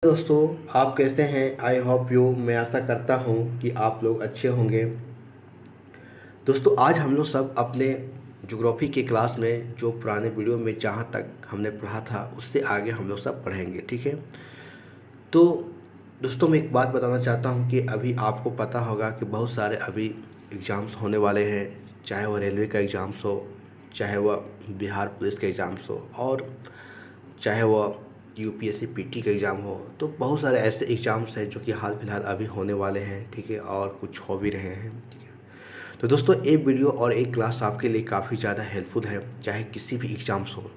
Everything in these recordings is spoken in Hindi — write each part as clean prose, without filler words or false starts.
दोस्तों, आप कैसे हैं? आई होप यू मैं आशा करता हूँ कि आप लोग अच्छे होंगे। दोस्तों, आज हम लोग सब अपने ज्योग्राफी के क्लास में जो पुराने वीडियो में जहाँ तक हमने पढ़ा था उससे आगे हम लोग सब पढ़ेंगे, ठीक है। तो दोस्तों, मैं एक बात बताना चाहता हूँ कि अभी आपको पता होगा कि बहुत सारे अभी एग्ज़ाम्स होने वाले हैं, चाहे वह रेलवे का एग्ज़ाम्स हो, चाहे वह बिहार पुलिस का एग्ज़ाम्स हो, और चाहे वह यूपीएससी पीटी का एग्ज़ाम हो। तो बहुत सारे ऐसे एग्ज़ाम्स हैं जो कि हाल फिलहाल अभी होने वाले हैं, ठीक है, और कुछ हो भी रहे हैं, ठीक है। तो दोस्तों, एक वीडियो और एक क्लास आपके लिए काफ़ी ज़्यादा हेल्पफुल है, चाहे किसी भी एग्ज़ाम्स हो।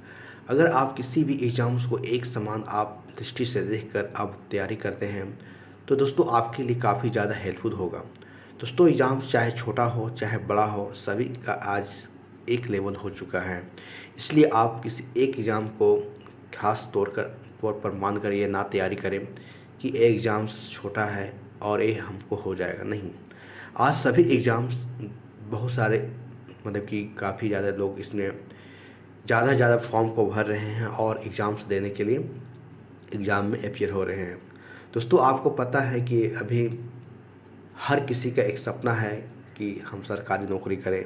अगर आप किसी भी एग्ज़ाम्स को एक समान आप दृष्टि से देखकर आप तैयारी करते हैं तो दोस्तों आपके लिए काफ़ी ज़्यादा हेल्पफुल होगा। दोस्तों, एग्ज़ाम्स चाहे छोटा हो चाहे बड़ा हो, सभी का आज एक लेवल हो चुका है। इसलिए आप किसी एक एग्ज़ाम को खास तौर पर मान कर ये ना तैयारी करें कि ये एग्ज़ाम्स छोटा है और ये हमको हो जाएगा, नहीं। आज सभी एग्ज़ाम्स बहुत सारे, मतलब कि काफ़ी ज़्यादा लोग इसमें ज़्यादा से ज़्यादा फॉर्म को भर रहे हैं और एग्ज़ाम्स देने के लिए एग्ज़ाम में अपीयर हो रहे हैं। दोस्तों, आपको पता है कि अभी हर किसी का एक सपना है कि हम सरकारी नौकरी करें।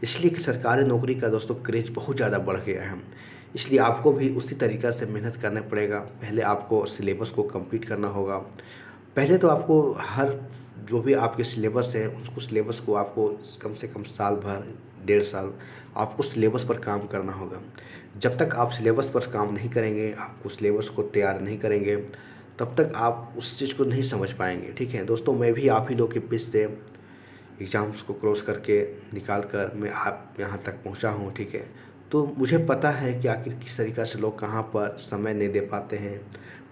इसलिए कि सरकारी नौकरी का दोस्तों क्रेज़ बहुत ज़्यादा बढ़ गया है। इसलिए आपको भी उसी तरीक़ा से मेहनत करना पड़ेगा। पहले आपको सिलेबस को कंप्लीट करना होगा। पहले तो आपको हर जो भी आपके सिलेबस है उसको सिलेबस को आपको कम से कम साल भर, 1.5 साल आपको सिलेबस पर काम करना होगा। जब तक आप सिलेबस पर काम नहीं करेंगे, आपको सिलेबस को तैयार नहीं करेंगे, तब तक आप उस चीज़ को नहीं समझ पाएंगे, ठीक है। दोस्तों, मैं भी आप ही लोग के बीच से एग्ज़ाम्स को क्रॉस करके निकाल कर मैं आप यहाँ तक पहुँचा हूँ, ठीक है। तो मुझे पता है कि आखिर किस तरीक़ा से लोग कहाँ पर समय नहीं दे पाते हैं।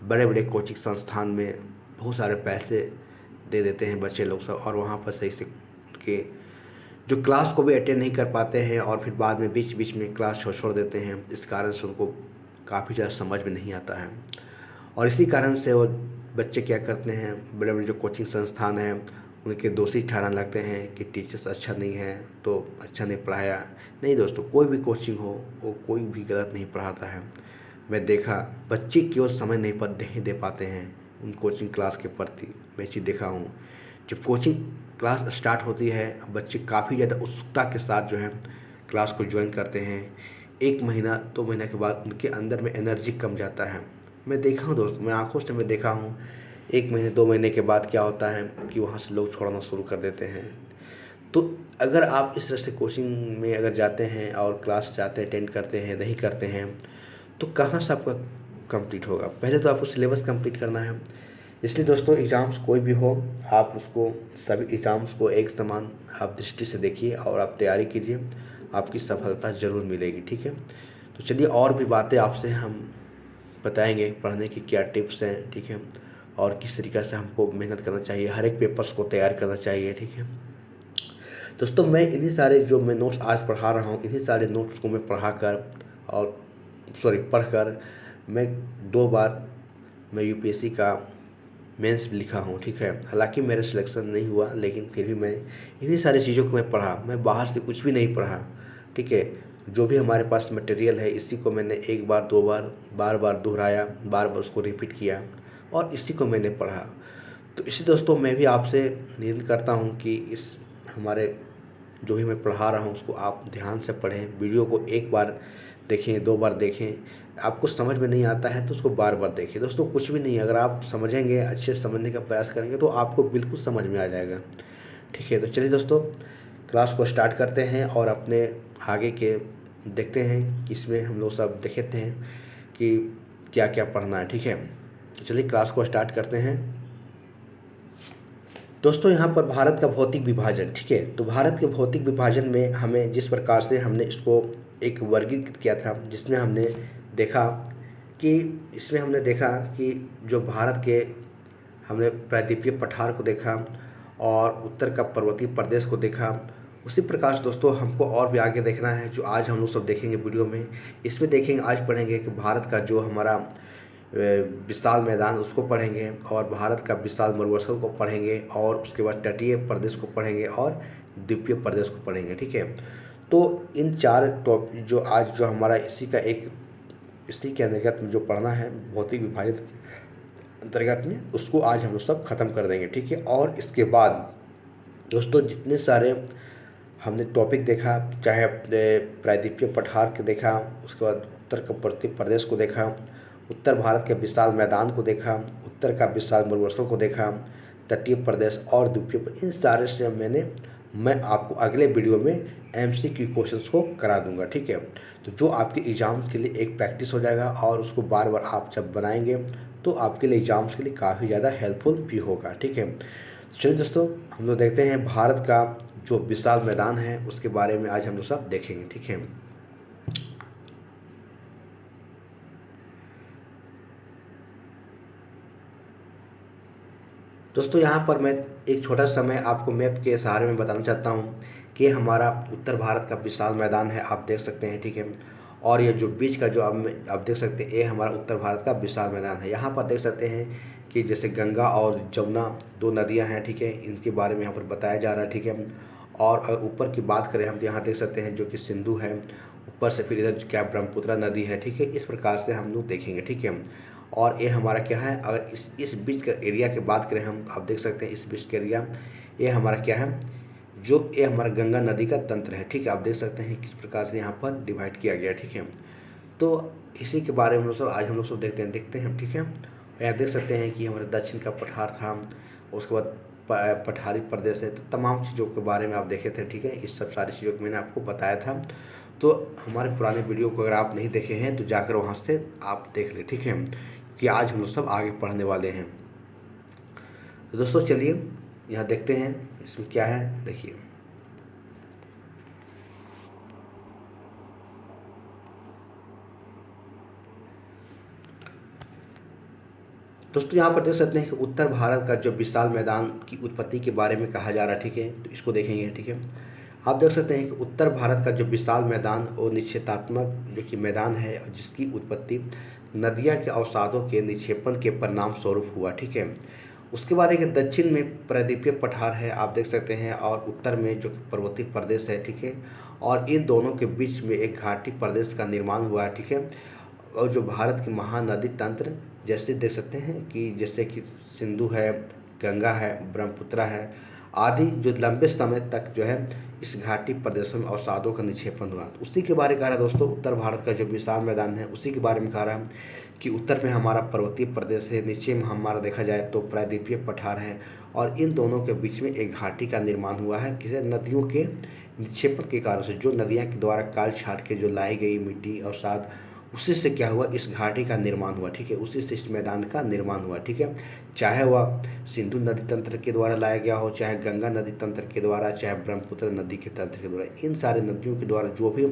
बड़े बड़े कोचिंग संस्थान में बहुत सारे पैसे दे देते हैं बच्चे लोग सब, और वहाँ पर सही से के जो क्लास को भी अटेंड नहीं कर पाते हैं, और फिर बाद में बीच बीच में क्लास छोड़ देते हैं। इस कारण से उनको काफ़ी ज़्यादा समझ में नहीं आता है, और इसी कारण से वो बच्चे क्या करते हैं, बड़े बड़े जो कोचिंग संस्थान हैं उनके दोषी ठहराने लगते हैं कि टीचर्स अच्छा नहीं है तो अच्छा नहीं पढ़ाया। नहीं दोस्तों, कोई भी कोचिंग हो वो कोई भी गलत नहीं पढ़ाता है। मैं देखा बच्चे केवल समय नहीं दे पाते हैं उन कोचिंग क्लास के प्रति। मैं चीज़ देखा हूँ, जब कोचिंग क्लास स्टार्ट होती है बच्चे काफ़ी ज़्यादा उत्सुकता के साथ जो है क्लास को ज्वाइन करते हैं। 1 महीना 2 महीना के बाद उनके अंदर में एनर्जी कम जाता है। मैं देखा हूँ दोस्त, मैं आंखों से मैं देखा हूँ 1 महीने 2 महीने के बाद क्या होता है कि वहाँ से लोग छोड़ना शुरू कर देते हैं। तो अगर आप इस तरह से कोचिंग में अगर जाते हैं और क्लास जाते हैं, अटेंड करते हैं, नहीं करते हैं, तो कहाँ से आपका कंप्लीट होगा। पहले तो आपको सिलेबस कंप्लीट करना है। इसलिए दोस्तों, एग्ज़ाम्स कोई भी हो, आप उसको सभी एग्ज़ाम्स को एक समान आप दृष्टि से देखिए और आप तैयारी कीजिए, आपकी सफलता ज़रूर मिलेगी, ठीक है। तो चलिए, और भी बातें आपसे हम बताएंगे, पढ़ने की क्या टिप्स हैं, ठीक है, और किस तरीक़े से हमको मेहनत करना चाहिए, हर एक पेपर्स को तैयार करना चाहिए, ठीक है। दोस्तों, मैं इन्हीं सारे जो मैं नोट्स आज पढ़ा रहा हूँ, इन्हीं सारे नोट्स को मैं और पढ़कर मैं 2 बार मैं यूपीएससी का मेंस लिखा हूँ, ठीक है। हालांकि मेरा सिलेक्शन नहीं हुआ, लेकिन फिर भी मैं इन्हीं सारी चीज़ों को मैं पढ़ा, मैं बाहर से कुछ भी नहीं पढ़ा, ठीक है। जो भी हमारे पास मटेरियल है इसी को मैंने 1 बार 2 बार बार बार दोहराया, बार बार उसको रिपीट किया और इसी को मैंने पढ़ा। तो इसी दोस्तों, मैं भी आपसे निवेदन करता हूँ कि इस हमारे जो भी मैं पढ़ा रहा हूँ उसको आप ध्यान से पढ़ें, वीडियो को 1 बार देखें, 2 बार देखें। आपको समझ में नहीं आता है तो उसको बार बार देखिए। दोस्तों, कुछ भी नहीं, अगर आप समझेंगे, अच्छे से समझने का प्रयास करेंगे तो आपको बिल्कुल समझ में आ जाएगा, ठीक है। तो चलिए दोस्तों, क्लास को स्टार्ट करते हैं और अपने आगे के देखते हैं कि इसमें हम लोग सब देखते हैं कि क्या क्या पढ़ना है, ठीक है। तो चलिए क्लास को स्टार्ट करते हैं। दोस्तों, यहाँ पर भारत का भौतिक विभाजन, ठीक है। तो भारत के भौतिक विभाजन में हमें जिस प्रकार से हमने इसको एक वर्गीकृत किया था, जिसमें हमने देखा कि जो भारत के हमने प्रायद्वीपीय पठार को देखा और उत्तर का पर्वतीय प्रदेश को देखा। उसी प्रकार से दोस्तों, हमको और भी आगे देखना है, जो आज हम लोग सब देखेंगे वीडियो में। इसमें देखेंगे, आज पढ़ेंगे कि भारत का जो हमारा विशाल मैदान उसको पढ़ेंगे, और भारत का विशाल मरुस्थल को पढ़ेंगे, और उसके बाद तटीय प्रदेश को पढ़ेंगे और द्वीपीय प्रदेश को पढ़ेंगे, ठीक है। तो इन 4 टॉपिक जो आज जो हमारा इसी के अंतर्गत जो पढ़ना है, भौतिक विभाजन अंतर्गत में उसको आज हम लोग सब ख़त्म कर देंगे, ठीक है। और इसके बाद दोस्तों जितने सारे हमने टॉपिक देखा, चाहे प्रायद्वीपीय पठार के देखा, उसके बाद उत्तर का प्रदेश को देखा, उत्तर भारत के विशाल मैदान को देखा, उत्तर का विशाल मरुस्थल को देखा, तटीय प्रदेश और द्वीपीय, इन सारे से मैं आपको अगले वीडियो में एमसीक्यू क्वेश्चंस को करा दूंगा, ठीक है। तो जो आपके एग्ज़ाम्स के लिए एक प्रैक्टिस हो जाएगा और उसको बार बार आप जब बनाएंगे तो आपके लिए एग्ज़ाम्स के लिए काफ़ी ज़्यादा हेल्पफुल भी होगा, ठीक है। चलिए दोस्तों, हम लोग देखते हैं भारत का जो विशाल मैदान है उसके बारे में आज हम लोग सब देखेंगे, ठीक है। दोस्तों यहाँ पर मैं एक छोटा सा मैं आपको मैप के सहारे में बताना चाहता हूँ कि हमारा उत्तर भारत का विशाल मैदान है, आप देख सकते हैं, ठीक है। और ये जो बीच का जो आप देख सकते हैं, ये हमारा उत्तर भारत का विशाल मैदान है। यहाँ पर देख सकते हैं कि जैसे गंगा और जमुना दो नदियाँ हैं, ठीक है, इनके बारे में यहाँ पर बताया जा रहा है, ठीक है। और अगर ऊपर की बात करें हम तो यहाँ देख सकते हैं जो कि सिंधु है, ऊपर से फिर इधर क्या ब्रह्मपुत्र नदी है, ठीक है। इस प्रकार से हम लोग देखेंगे, ठीक है। और ये हमारा क्या है, अगर इस बीच का एरिया की बात करें हम, आप देख सकते हैं इस बीच का एरिया, ये हमारा क्या है, जो ये हमारा गंगा नदी का तंत्र है, ठीक है। आप देख सकते हैं किस प्रकार से यहाँ पर डिवाइड किया गया, ठीक है। तो इसी के बारे में हम लोग सब आज हम लोग सब देखते हैं, ठीक है। यहाँ देख सकते हैं कि हमारे दक्षिण का पठार था, उसके बाद पठारी प्रदेश है, तो तमाम चीज़ों के बारे में आप देखे थे, ठीक है। इस सब सारी चीज़ों को मैंने आपको बताया था। तो हमारे पुराने वीडियो को अगर आप नहीं देखे हैं तो जाकर वहाँ से आप देख लें, ठीक है, कि आज हम लोग सब आगे पढ़ने वाले हैं। तो दोस्तों चलिए यहाँ देखते हैं इसमें क्या है, देखिए। दोस्तों यहाँ पर देख सकते हैं कि उत्तर भारत का जो विशाल मैदान की उत्पत्ति के बारे में कहा जा रहा है, ठीक है। तो इसको देखेंगे, ठीक है। आप देख सकते हैं कि उत्तर भारत का जो विशाल मैदान और निक्षेपात्मक जो कि मैदान है, जिसकी उत्पत्ति नदियाँ के अवसादों के निक्षेपण के परिणाम स्वरूप हुआ, ठीक है। उसके बाद एक दक्षिण में प्रायद्वीपीय पठार है, आप देख सकते हैं, और उत्तर में जो पर्वतीय प्रदेश है, ठीक है। और इन दोनों के बीच में एक घाटी प्रदेश का निर्माण हुआ है, ठीक है। और जो भारत की महानदी तंत्र जैसे देख सकते हैं कि जैसे कि सिंधु है, गंगा है, ब्रह्मपुत्र है आदि, जो लंबे समय तक जो है इस घाटी प्रदेशों में अवसादों का निक्षेपण हुआ। तो उसी के बारे में कह रहा है दोस्तों, उत्तर भारत का जो विशाल मैदान है उसी के बारे में कह रहा है कि उत्तर में हमारा पर्वतीय प्रदेश है, नीचे में हमारा देखा जाए तो प्रायद्वीपीय पठार है, और इन दोनों के बीच में एक घाटी का निर्माण हुआ है, किसी नदियों के निक्षेपण के कारण से, जो नदियाँ के द्वारा काट छाट के जो लाई गई मिट्टी अवसाद, उसी से क्या हुआ, इस घाटी का निर्माण हुआ, ठीक है। उसी से इस मैदान का निर्माण हुआ, ठीक है। चाहे वह सिंधु नदी तंत्र के द्वारा लाया गया हो, चाहे गंगा नदी तंत्र के द्वारा, चाहे ब्रह्मपुत्र नदी के तंत्र के द्वारा, इन सारे नदियों के द्वारा जो भी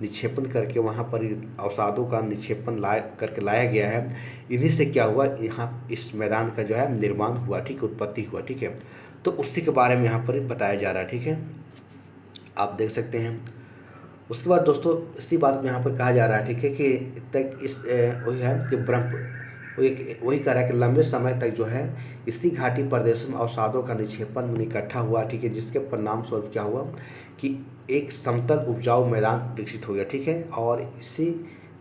निक्षेपण करके वहाँ पर अवसादों का निक्षेपण लाया गया है, इन्हीं से क्या हुआ, यहाँ इस मैदान का जो है निर्माण हुआ, ठीक है, उत्पत्ति हुआ, ठीक है। तो उसी के बारे में यहाँ पर बताया जा रहा है, ठीक है, आप देख सकते हैं। उसके बाद दोस्तों इसी बात को यहाँ पर कहा जा रहा है, ठीक है, कि तक इस वही है कि वही कह रहा है कि लंबे समय तक जो है इसी घाटी प्रदेश में अवसादों का निक्षेपण में इकट्ठा हुआ, ठीक है, जिसके परिणाम स्वरूप क्या हुआ कि एक समतल उपजाऊ मैदान विकसित हो गया, ठीक है। और इसी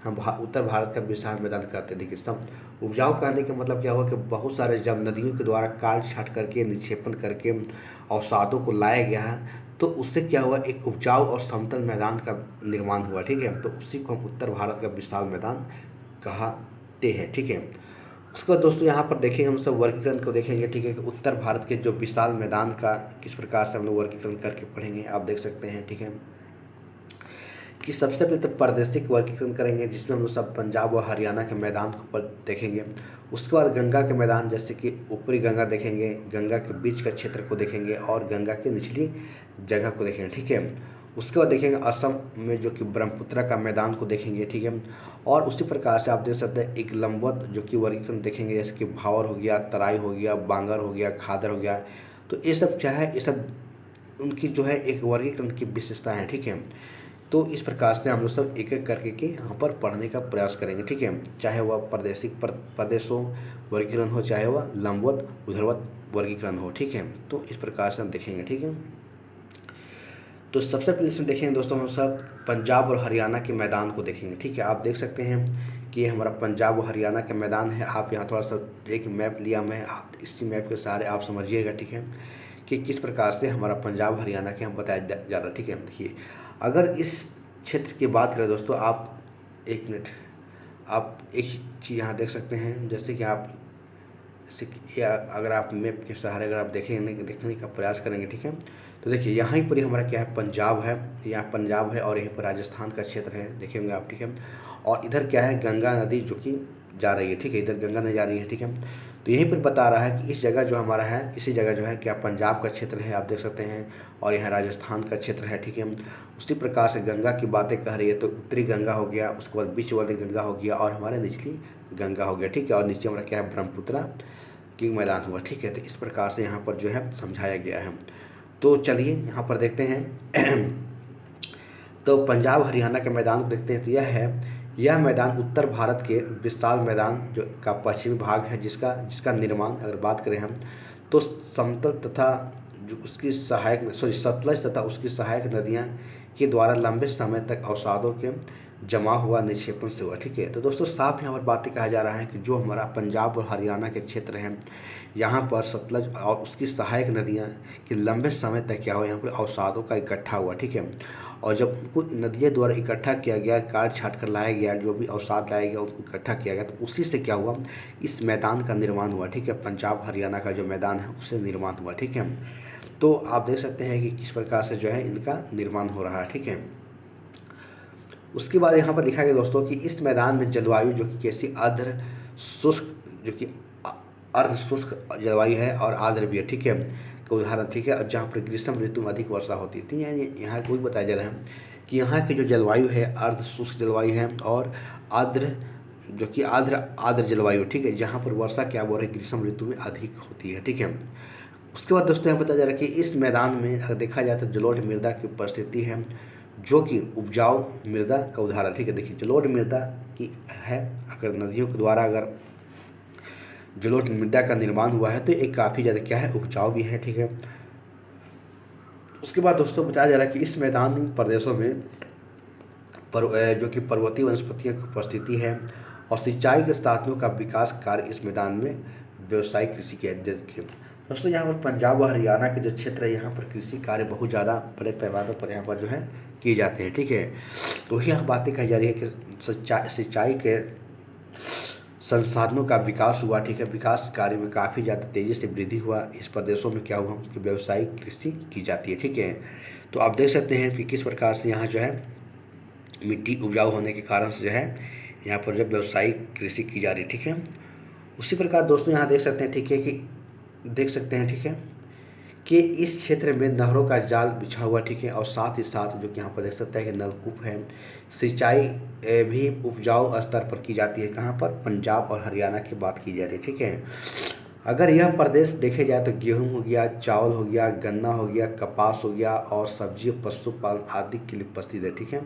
हम उत्तर भारत का विशाल मैदान कहते हैं। देखिए, सम उपजाऊ कहने का मतलब क्या हुआ कि बहुत सारे जब नदियों के द्वारा काट छाट करके निक्षेपण करके अवसादों को लाया गया है, तो उससे क्या हुआ, एक उपजाऊ और समतल मैदान का निर्माण हुआ, ठीक है। तो उसी को हम उत्तर भारत का विशाल मैदान कहते हैं, ठीक है। उसके बाद दोस्तों यहाँ पर देखेंगे, हम सब वर्गीकरण को देखेंगे, ठीक है, कि उत्तर भारत के जो विशाल मैदान का किस प्रकार से हम लोग वर्गीकरण करके पढ़ेंगे, आप देख सकते हैं, ठीक है, कि सबसे पहले तो प्रादेशिक वर्गीकरण करेंगे, जिसमें हम लोग सब पंजाब और हरियाणा के मैदान को देखेंगे। उसके बाद गंगा के मैदान, जैसे कि ऊपरी गंगा देखेंगे, गंगा के बीच का क्षेत्र को देखेंगे, और गंगा की निचली जगह को देखेंगे, ठीक है। उसके बाद देखेंगे असम में जो कि ब्रह्मपुत्र का मैदान को देखेंगे, ठीक है। और उसी प्रकार से आप देख सकते हैं एक लंबवत जो कि वर्गीकरण देखेंगे, जैसे कि भावर हो गया, तराई हो गया, बांगर हो गया, खादर हो गया। तो ये सब क्या है, ये सब उनकी जो है एक वर्गीकरण की विशेषता है, ठीक है। तो इस प्रकार से हम लोग सब एक एक करके के यहाँ पर पढ़ने का प्रयास करेंगे, ठीक है। चाहे वह प्रादेशिक प्रदेशों वर्गीकरण हो, चाहे वह लंबवत उधरवत वर्गीकरण हो, ठीक है। तो इस प्रकार से हम देखेंगे, ठीक है। तो सबसे पहले इसमें देखेंगे दोस्तों, हम सब पंजाब और हरियाणा के मैदान को देखेंगे, ठीक है। आप देख सकते हैं कि ये हमारा पंजाब और हरियाणा का मैदान है। आप यहाँ थोड़ा सा एक मैप लिया मैं, आप इसी मैप के सहारे आप समझिएगा, ठीक है, कि किस प्रकार से हमारा पंजाब हरियाणा के हम बताया जा रहा है, ठीक है। देखिए, अगर इस क्षेत्र की बात करें दोस्तों, आप एक मिनट, आप एक चीज़ यहाँ देख सकते हैं, जैसे कि आप या अगर आप मैप के सहारे अगर आप देखने का प्रयास करेंगे, ठीक है, तो देखिए यहाँ पर ही हमारा क्या है, पंजाब है, यहाँ पंजाब है और यहीं पर राजस्थान का क्षेत्र है, देखेंगे आप, ठीक है। और इधर क्या है, गंगा नदी जो कि जा रही है, ठीक है, इधर गंगा नदी जा रही है, ठीक है। तो यहीं पर बता रहा है कि इस जगह जो हमारा है, इसी जगह जो है क्या पंजाब का क्षेत्र है, आप देख सकते हैं, और यहाँ राजस्थान का क्षेत्र है, ठीक है। उसी प्रकार से गंगा की बातें कह रही है, तो उत्तरी गंगा हो गया, उसके बाद बीच वाली गंगा हो गया, और हमारे निचली गंगा हो गया, ठीक है। और नीचे हमारा क्या है, ब्रह्मपुत्रा की मैदान हुआ, ठीक है। तो इस प्रकार से यहाँ पर जो है समझाया गया है। तो चलिए यहाँ पर देखते हैं तो पंजाब हरियाणा के मैदान को देखते हैं। तो यह मैदान उत्तर भारत के विशाल मैदान जो का पश्चिमी भाग है, जिसका निर्माण अगर बात करें हम, तो समतल तथा जो उसकी सहायक सतलज तथा उसकी सहायक नदियाँ के द्वारा लंबे समय तक अवसादों के जमा हुआ निक्षेपण से हुआ, ठीक है। तो दोस्तों साफ यहाँ पर बातें कहा जा रहा है कि जो हमारा पंजाब और हरियाणा के क्षेत्र हैं, यहाँ पर सतलज और उसकी सहायक नदियाँ के लंबे समय तक क्या हुआ, यहाँ पर अवसादों का इकट्ठा हुआ, ठीक है। और जब उनको नदियों द्वारा इकट्ठा किया गया, काट छाट कर लाया गया, जो भी अवसाद लाया गया उनको इकट्ठा किया गया, तो उसी से क्या हुआ, इस मैदान का निर्माण हुआ, ठीक है। पंजाब हरियाणा का जो मैदान है उससे निर्माण हुआ, ठीक है। तो आप देख सकते हैं कि किस प्रकार से जो है इनका निर्माण हो रहा है, ठीक है। उसके बाद यहाँ पर लिखा गया दोस्तों कि इस मैदान में जलवायु जो कि कैसी अर्ध शुष्क जो कि अर्ध शुष्क जलवायु है और आर्द्र भी है, ठीक है, का उदाहरण, ठीक है। और जहाँ पर ग्रीष्म ऋतु में अधिक वर्षा होती थी, यानी यहाँ को भी बताया जा रहा है कि यहाँ की जो जलवायु है अर्ध शुष्क जलवायु है और आर्द्र जो कि आर्द्र जलवायु, ठीक है, जहाँ पर वर्षा क्या बोल रहे ग्रीष्म ऋतु में अधिक होती है, ठीक है। उसके बाद दोस्तों यहाँ बताया जा रहा है कि इस मैदान में अगर देखा जाए तो जलोढ़ मृदा की उपस्थिति है, जो कि उपजाऊ मृदा का उदाहरण, ठीक है। देखिए जलोढ़ मृदा की है, अगर नदियों के द्वारा अगर जलोढ़ मृदा का निर्माण हुआ है तो एक काफ़ी ज़्यादा क्या है, उपजाऊ भी है, ठीक है। उसके बाद दोस्तों बताया जा रहा है कि इस मैदानी प्रदेशों में जो कि पर्वतीय वनस्पतियों की उपस्थिति है और सिंचाई के साधनों का विकास कार्य इस मैदान में व्यावसायिक कृषि के देखिए दोस्तों यहाँ पर पंजाब और हरियाणा के जो क्षेत्र है, यहाँ पर कृषि कार्य बहुत ज़्यादा बड़े पैमाने पर यहाँ पर जो है किए जाते हैं, ठीक है। तो यहाँ बातें कही जा रही है कि सिंचाई के संसाधनों का विकास हुआ, ठीक है, विकास कार्य में काफ़ी ज़्यादा तेज़ी से वृद्धि हुआ। इस प्रदेशों में क्या हुआ कि व्यावसायिक कृषि की जाती है, ठीक है। तो आप देख सकते हैं कि किस प्रकार से यहाँ जो है मिट्टी उपजाऊ होने के कारण से जो है यहाँ पर जो व्यावसायिक कृषि की जा रही है, ठीक है। उसी प्रकार दोस्तों यहाँ देख सकते हैं, ठीक है, ठीक है, कि इस क्षेत्र में नहरों का जाल बिछा हुआ, ठीक है, और साथ ही साथ जो कि यहाँ पर देख सकते हैं कि नलकूप है, सिंचाई भी उपजाऊ स्तर पर की जाती है। कहाँ पर, पंजाब और हरियाणा की बात की जा रही है, ठीक है। अगर यह प्रदेश देखे जाए तो गेहूं हो गया, चावल हो गया, गन्ना हो गया, कपास हो गया और सब्जी, पशुपालन आदि के लिए उपस्थित है, ठीक है।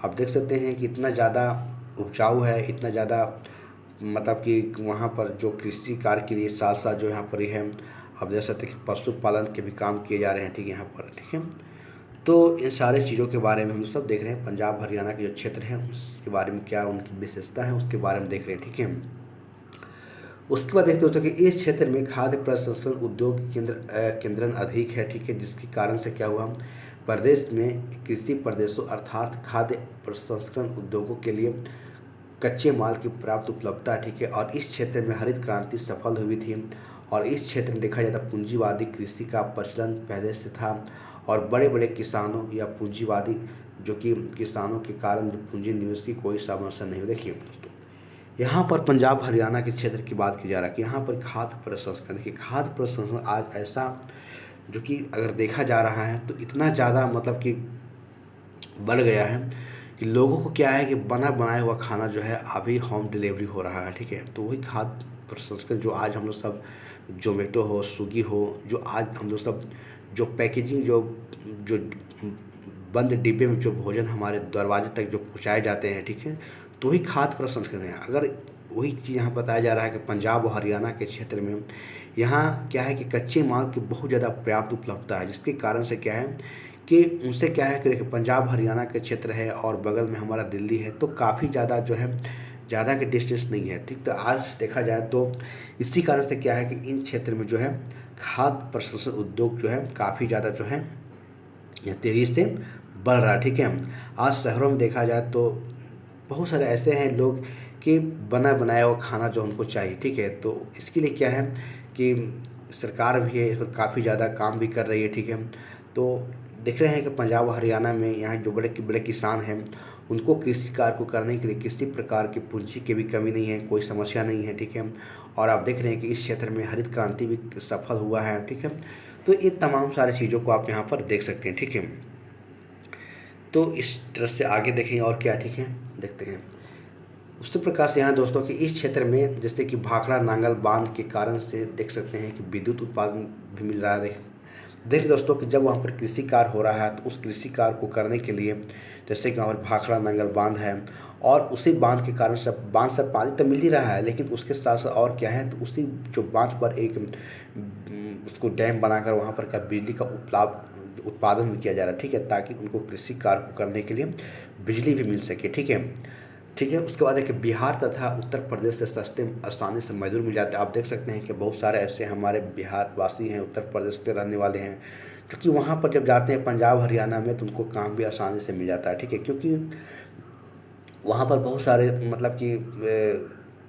आप देख सकते हैं कि इतना ज़्यादा उपजाऊ है, इतना ज़्यादा मतलब कि वहाँ पर जो कृषि कार्य के लिए साथ साथ जो यहाँ पर है, आप देख सकते हैं कि पशुपालन के भी काम किए जा रहे हैं, ठीक है, यहाँ पर, ठीक है। तो इन सारे चीज़ों के बारे में हम सब देख रहे हैं। पंजाब हरियाणा के जो क्षेत्र हैं उसके बारे में क्या उनकी विशेषता है उसके बारे में देख रहे हैं, ठीक है। उसके बाद देखते दोस्तों कि इस क्षेत्र में खाद्य प्रसंस्करण उद्योग केंद्रन अधिक है, ठीक है, जिसके कारण से क्या हुआ, प्रदेश में कृषि प्रदेशों अर्थात खाद्य प्रसंस्करण उद्योगों के लिए कच्चे माल की प्राप्त उपलब्धता, ठीक है। और इस क्षेत्र में हरित क्रांति सफल हुई थी और इस क्षेत्र में देखा जाता पूंजीवादी कृषि का प्रचलन पहले से था और बड़े बड़े किसानों या पूंजीवादी जो कि किसानों के कारण जो पूंजी निवेश की कोई समस्या नहीं। देखिए दोस्तों यहाँ पर पंजाब हरियाणा के क्षेत्र की बात की जा रहा है कि यहाँ पर खाद्य प्रसंस्करण, देखिए खाद्य प्रसंस्करण आज ऐसा जो कि अगर देखा जा रहा है तो इतना ज़्यादा मतलब कि बढ़ गया है कि लोगों को क्या है कि बना बनाया हुआ खाना जो है अभी होम डिलीवरी हो रहा है, ठीक है। तो वही खाद्य प्रसंस्करण जो आज हम लोग सब जोमेटो हो, स्विगी हो, जो आज हम लोग सब जो पैकेजिंग जो बंद डिब्बे में जो भोजन हमारे दरवाजे तक जो पहुँचाए जाते हैं, ठीक है, तो वही खाद्य प्रसंस्करण है। अगर वही चीज़ यहाँ बताया जा रहा है कि पंजाब और हरियाणा के क्षेत्र में यहाँ क्या है कि कच्चे माल की बहुत ज़्यादा पर्याप्त उपलब्धता है, जिसके कारण से क्या है कि उनसे क्या है कि देखिए पंजाब हरियाणा के क्षेत्र है और बगल में हमारा दिल्ली है, तो काफ़ी ज़्यादा जो है ज़्यादा के डिस्टेंस नहीं है, ठीक। तो आज देखा जाए तो इसी कारण से क्या है कि इन क्षेत्र में जो है खाद्य प्रसंस्करण उद्योग जो है काफ़ी ज़्यादा जो है यह तेज़ी से बढ़ रहा है, ठीक है। आज शहरों में देखा जाए तो बहुत सारे ऐसे हैं लोग कि बना बनाया हुआ खाना जो उनको चाहिए, ठीक है। तो इसके लिए क्या है कि सरकार भी है इस पर काफ़ी ज़्यादा काम भी कर रही है, ठीक है। तो देख रहे हैं कि पंजाब और हरियाणा में यहाँ जो बड़े बड़े किसान हैं उनको कृषि कार्य को करने के लिए किसी प्रकार की पूंजी की भी कमी नहीं है, कोई समस्या नहीं है, ठीक है। और आप देख रहे हैं कि इस क्षेत्र में हरित क्रांति भी सफल हुआ है, ठीक है। तो ये तमाम सारी चीज़ों को आप यहाँ पर देख सकते हैं, ठीक है। तो इस तरह से आगे देखेंगे और क्या, ठीक है, देखते हैं। उसी प्रकार से यहाँ दोस्तों कि इस क्षेत्र में जैसे कि भाखड़ा नांगल बांध के कारण से देख सकते हैं कि विद्युत उत्पादन भी मिल रहा है। देखिए दोस्तों कि जब वहाँ पर कृषि कार्य हो रहा है तो उस कृषि कार्य को करने के लिए जैसे कि वहाँ पर भाखड़ा नांगल बांध है और उसी बांध के कारण बांध से पानी तो मिल ही रहा है, लेकिन उसके साथ साथ और क्या है तो उसी जो बांध पर एक उसको डैम बनाकर वहाँ पर का बिजली का उत्पादन भी किया जा रहा है, ठीक है, ताकि उनको कृषि कार्य को करने के लिए बिजली भी मिल सके, ठीक है। ठीक है, उसके बाद देखिए बिहार तथा उत्तर प्रदेश से सस्ते आसानी से मजदूर मिल जाते हैं। आप देख सकते हैं कि बहुत सारे ऐसे हमारे बिहार वासी हैं, उत्तर प्रदेश के रहने वाले हैं, क्योंकि वहाँ पर जब जाते हैं पंजाब हरियाणा में तो उनको काम भी आसानी से मिल जाता है, ठीक है। क्योंकि वहाँ पर बहुत सारे मतलब कि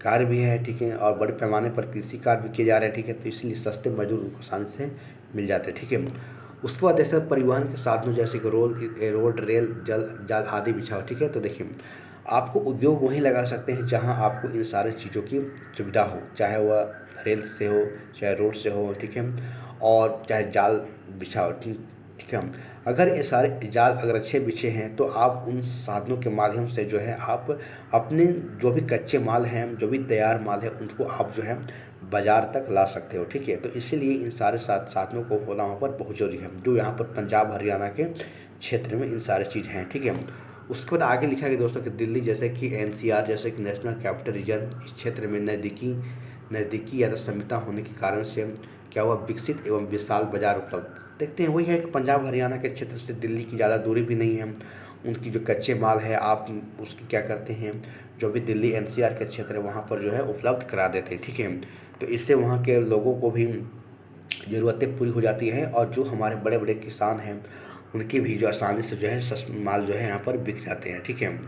कार्य भी हैं, ठीक है, और बड़े पैमाने पर कृषि कार्य भी किए जा रहे हैं, ठीक है। तो इसलिए सस्ते मजदूर उनको आसानी से मिल जाते हैं, ठीक है। उसके बाद जैसे परिवहन के साधनों जैसे कि रोड रेल जल जाल आदि बिछाओ, ठीक है। तो देखिए आपको उद्योग वहीं लगा सकते हैं जहां आपको इन सारी चीज़ों की सुविधा हो, चाहे वह रेल से हो चाहे रोड से हो, ठीक है, और चाहे जाल बिछाओ, ठीक है। अगर ये सारे जाल अगर अच्छे बिछे हैं तो आप उन साधनों के माध्यम से जो है आप अपने जो भी कच्चे माल हैं, जो भी तैयार माल है, उनको आप जो है बाज़ार तक ला सकते हो, ठीक है। तो इसीलिए इन सारे साधनों को होना वहाँ पर बहुत ज़रूरी है, जो यहाँ पर पंजाब हरियाणा के क्षेत्र में इन सारी चीज़ हैं, ठीक है। उसके बाद आगे लिखा गया दोस्तों कि दिल्ली जैसे कि एनसीआर जैसे कि नेशनल कैपिटल रीजन इस क्षेत्र में नज़दीकी या संहिता होने के कारण से क्या हुआ विकसित एवं विशाल बाजार उपलब्ध। देखते हैं वही है कि पंजाब हरियाणा के क्षेत्र से दिल्ली की ज़्यादा दूरी भी नहीं है, उनकी जो कच्चे माल है आप उसकी क्या करते हैं जो भी दिल्ली एनसीआर के क्षेत्र है वहाँ पर जो है उपलब्ध करा देते हैं, ठीक है। तो इससे वहाँ के लोगों को भी ज़रूरतें पूरी हो जाती हैं और जो हमारे बड़े बड़े किसान हैं उनकी भी जो आसानी से जो है माल जो है यहाँ पर बिक जाते हैं, ठीक है।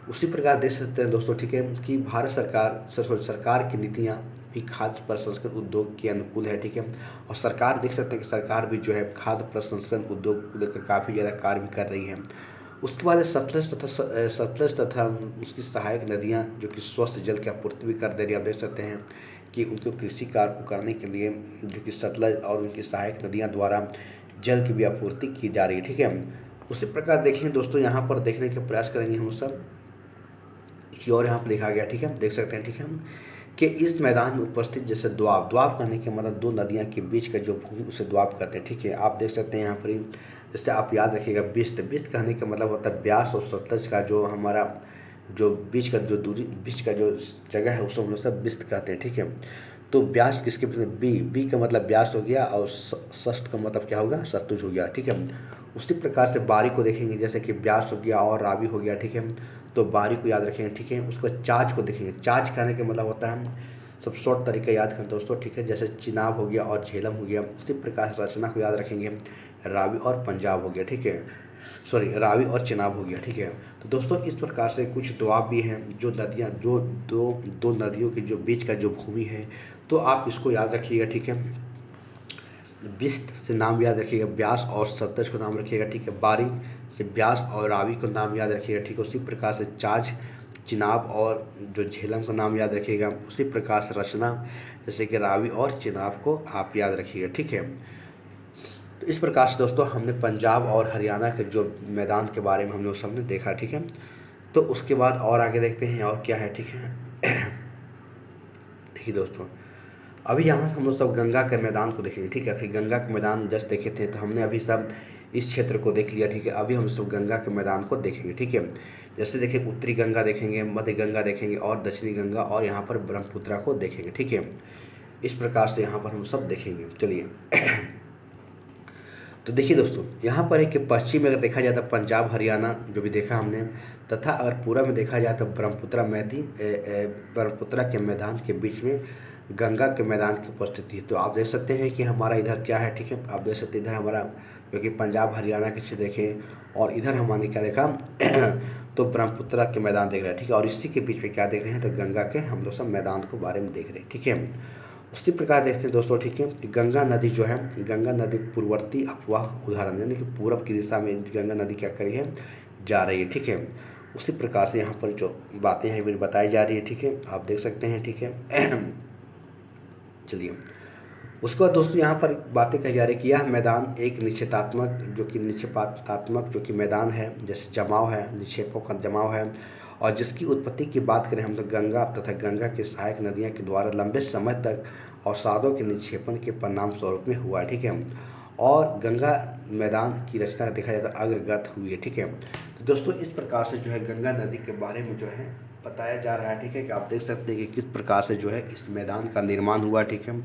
उसी प्रकार देख सकते हैं दोस्तों, ठीक है, कि भारत सरकार की नीतियाँ भी खाद्य प्रसंस्करण उद्योग के अनुकूल है, ठीक है। और सरकार देख सकते हैं कि सरकार भी जो है खाद्य प्रसंस्करण उद्योग को लेकर काफ़ी ज़्यादा कार्य भी कर रही है। उसके बाद सतलज तथा उसकी सहायक नदियाँ जो कि स्वच्छ जल की आपूर्ति भी कर दे रही है। आप देख सकते हैं कि उनको कृषि कार्य को करने के लिए जो कि सतलज और उनकी सहायक नदियाँ द्वारा जल की भी आपूर्ति की जा रही है, ठीक है। उसी प्रकार देखेंगे दोस्तों यहाँ पर देखने का प्रयास करेंगे हम सब कि और यहाँ पर लिखा गया, ठीक है, देख सकते हैं, ठीक है, कि इस मैदान में उपस्थित जैसे द्वाब कहने के मतलब दो नदियाँ के बीच का जो भूमि उसे द्वाब कहते हैं, ठीक है। आप देख सकते हैं यहाँ पर जैसे आप याद रखिएगा बिस्त कहने का मतलब होता है ब्यास और सतलज का जो हमारा जो बीच का जो दूरी बीच का जो जगह है उसे हम लोग सब बिस्त कहते हैं, ठीक है। तो ब्यास किसके बी का मतलब ब्यास हो गया और सस्त का मतलब क्या होगा सतलुज हो गया, ठीक है। उसी प्रकार से बारी को देखेंगे जैसे कि ब्यास हो गया और रावी हो गया, ठीक है। तो बारी को याद रखेंगे, ठीक है। उसके बाद चाच को देखेंगे, चाच कहने का मतलब होता है सब शॉर्ट तरीका याद करें दोस्तों, ठीक है, जैसे चिनाब हो गया और झेलम हो गया। उसी प्रकार से रचना को याद रखेंगे रावी और पंजाब हो गया, ठीक है, सॉरी रावी और चिनाब हो गया, ठीक है। तो दोस्तों इस प्रकार से कुछ दोआब भी हैं जो नदियाँ जो दो नदियों के जो बीच का जो भूमि है, तो आप इसको याद रखिएगा, ठीक है। बिस्त से नाम याद रखिएगा, ब्यास और सतलज को नाम रखिएगा, ठीक है। बारी से ब्यास और रावी को नाम याद रखिएगा, ठीक है। उसी प्रकार से चाच चिनाब और जो झेलम का नाम याद रखिएगा। उसी प्रकार से रचना जैसे कि रावी और चिनाब को आप याद रखिएगा, ठीक है। तो इस प्रकार से दोस्तों हमने पंजाब और हरियाणा के जो मैदान के बारे में हम लोग सबने देखा, ठीक है। तो उसके बाद और आगे देखते हैं और क्या है, ठीक है। देखिए दोस्तों अभी यहाँ हम लोग सब गंगा के मैदान को देखेंगे, ठीक है। फिर गंगा के मैदान जस्ट देखे थे तो हमने अभी सब इस क्षेत्र को देख लिया, ठीक है। अभी हम सब गंगा के मैदान को देखेंगे, ठीक है। जैसे देखिए उत्तरी गंगा देखेंगे, मध्य गंगा देखेंगे और दक्षिणी गंगा और यहाँ पर ब्रह्मपुत्रा को देखेंगे, ठीक है। इस प्रकार से यहाँ पर हम सब देखेंगे। चलिए तो देखिए दोस्तों, यहाँ पर है कि पश्चिम में अगर देखा जाए तो पंजाब हरियाणा जो भी देखा हमने, तथा अगर पूर्व में देखा जाए तो ब्रह्मपुत्रा के मैदान के बीच में गंगा के मैदान की उपस्थिति है। तो आप देख सकते हैं कि हमारा इधर क्या है, ठीक है, आप देख सकते हैं इधर हमारा जो कि पंजाब हरियाणा के क्षेत्र देखें, और इधर हमने क्या देखा तो ब्रह्मपुत्रा के मैदान देख रहे हैं, ठीक है, और इसी के बीच में क्या देख रहे हैं तो गंगा के हम लोग सब मैदान को बारे में देख रहे हैं, ठीक है। उसी प्रकार देखते हैं दोस्तों, ठीक है, कि गंगा नदी जो है, गंगा नदी पूर्ववर्ती अपवाह उदाहरण, यानी कि पूर्व की दिशा में गंगा नदी क्या कर रही है, जा रही है, ठीक है। उसी प्रकार से यहाँ पर जो बातें हैं वे बताई जा रही है, ठीक है, आप देख सकते हैं, ठीक है। चलिए, उसके बाद दोस्तों यहाँ पर बातें कही जा रही है कि यह मैदान एक निक्षेपात्मक जो कि मैदान है, जैसे जमाव है, निक्षेपों का जमाव है, और जिसकी उत्पत्ति की बात करें हम तो गंगा तथा गंगा की सहायक नदियाँ के द्वारा लंबे समय तक अवसादों के निक्षेपण के परिणाम स्वरूप में हुआ है, ठीक है। और गंगा मैदान की रचना देखा जाए तो अग्रगत हुई है, ठीक है। तो दोस्तों इस प्रकार से जो है गंगा नदी के बारे में जो है बताया जा रहा है, ठीक है, कि आप देख सकते हैं कि किस प्रकार से जो है इस मैदान का निर्माण हुआ, ठीक है।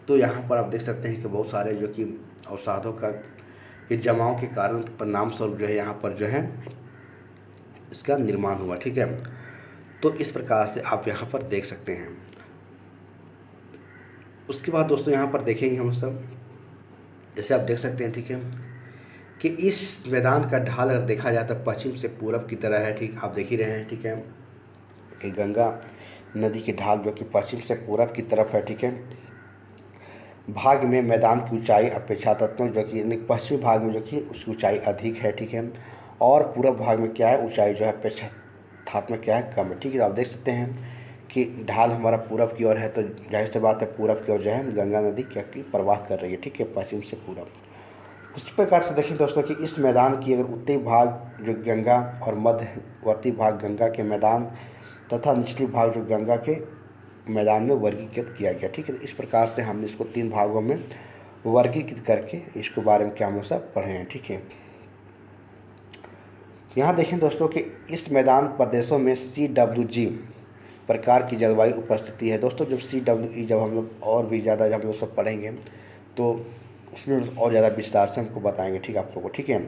तो यहाँ पर आप देख सकते हैं कि बहुत सारे जो कि अवसादों का के जमाव के कारण परिणाम स्वरूप जो है यहाँ पर जो है इसका निर्माण हुआ, ठीक है। तो इस प्रकार से आप यहाँ पर देख सकते हैं। उसके बाद दोस्तों यहाँ पर देखेंगे हम सब, जैसे आप देख सकते हैं, ठीक है, कि इस मैदान का ढाल अगर देखा जाए तो पश्चिम से पूरब की तरह है, ठीक, आप देख ही रहे हैं, ठीक है, कि गंगा नदी की ढाल जो कि पश्चिम से पूरब की तरफ है, ठीक है। भाग में मैदान की ऊंचाई अपेक्षात्मक जो कि पश्चिमी भाग में जो कि उसकी ऊंचाई अधिक है, ठीक है, और पूर्व भाग में क्या है ऊंचाई जो है अपेक्षात्मक क्या है कम है, ठीक है। आप देख सकते हैं कि ढाल हमारा पूरब की ओर है, तो जाहिर सी बात है पूरब की ओर जो है गंगा नदी क्या की प्रवाह कर रही है, ठीक है, पश्चिम से पूरब। उसी प्रकार से देखें दोस्तों कि इस मैदान की अगर उत्तरी भाग जो गंगा और मध्यवर्ती भाग गंगा के मैदान तथा निचली भाग जो गंगा के मैदान में वर्गीकृत किया गया, ठीक है। इस प्रकार से हमने इसको 3 भागों में वर्गीकृत करके इसके बारे में क्या हम सब पढ़े हैं, ठीक है। यहाँ देखें दोस्तों कि इस मैदान प्रदेशों में CWG प्रकार की जलवायु उपस्थिति है। दोस्तों जब CWE जब हम लोग और भी ज़्यादा जब हम लोग सब पढ़ेंगे तो उसमें और ज़्यादा विस्तार से हमको बताएंगे, ठीक है, आप लोगों को, ठीक है।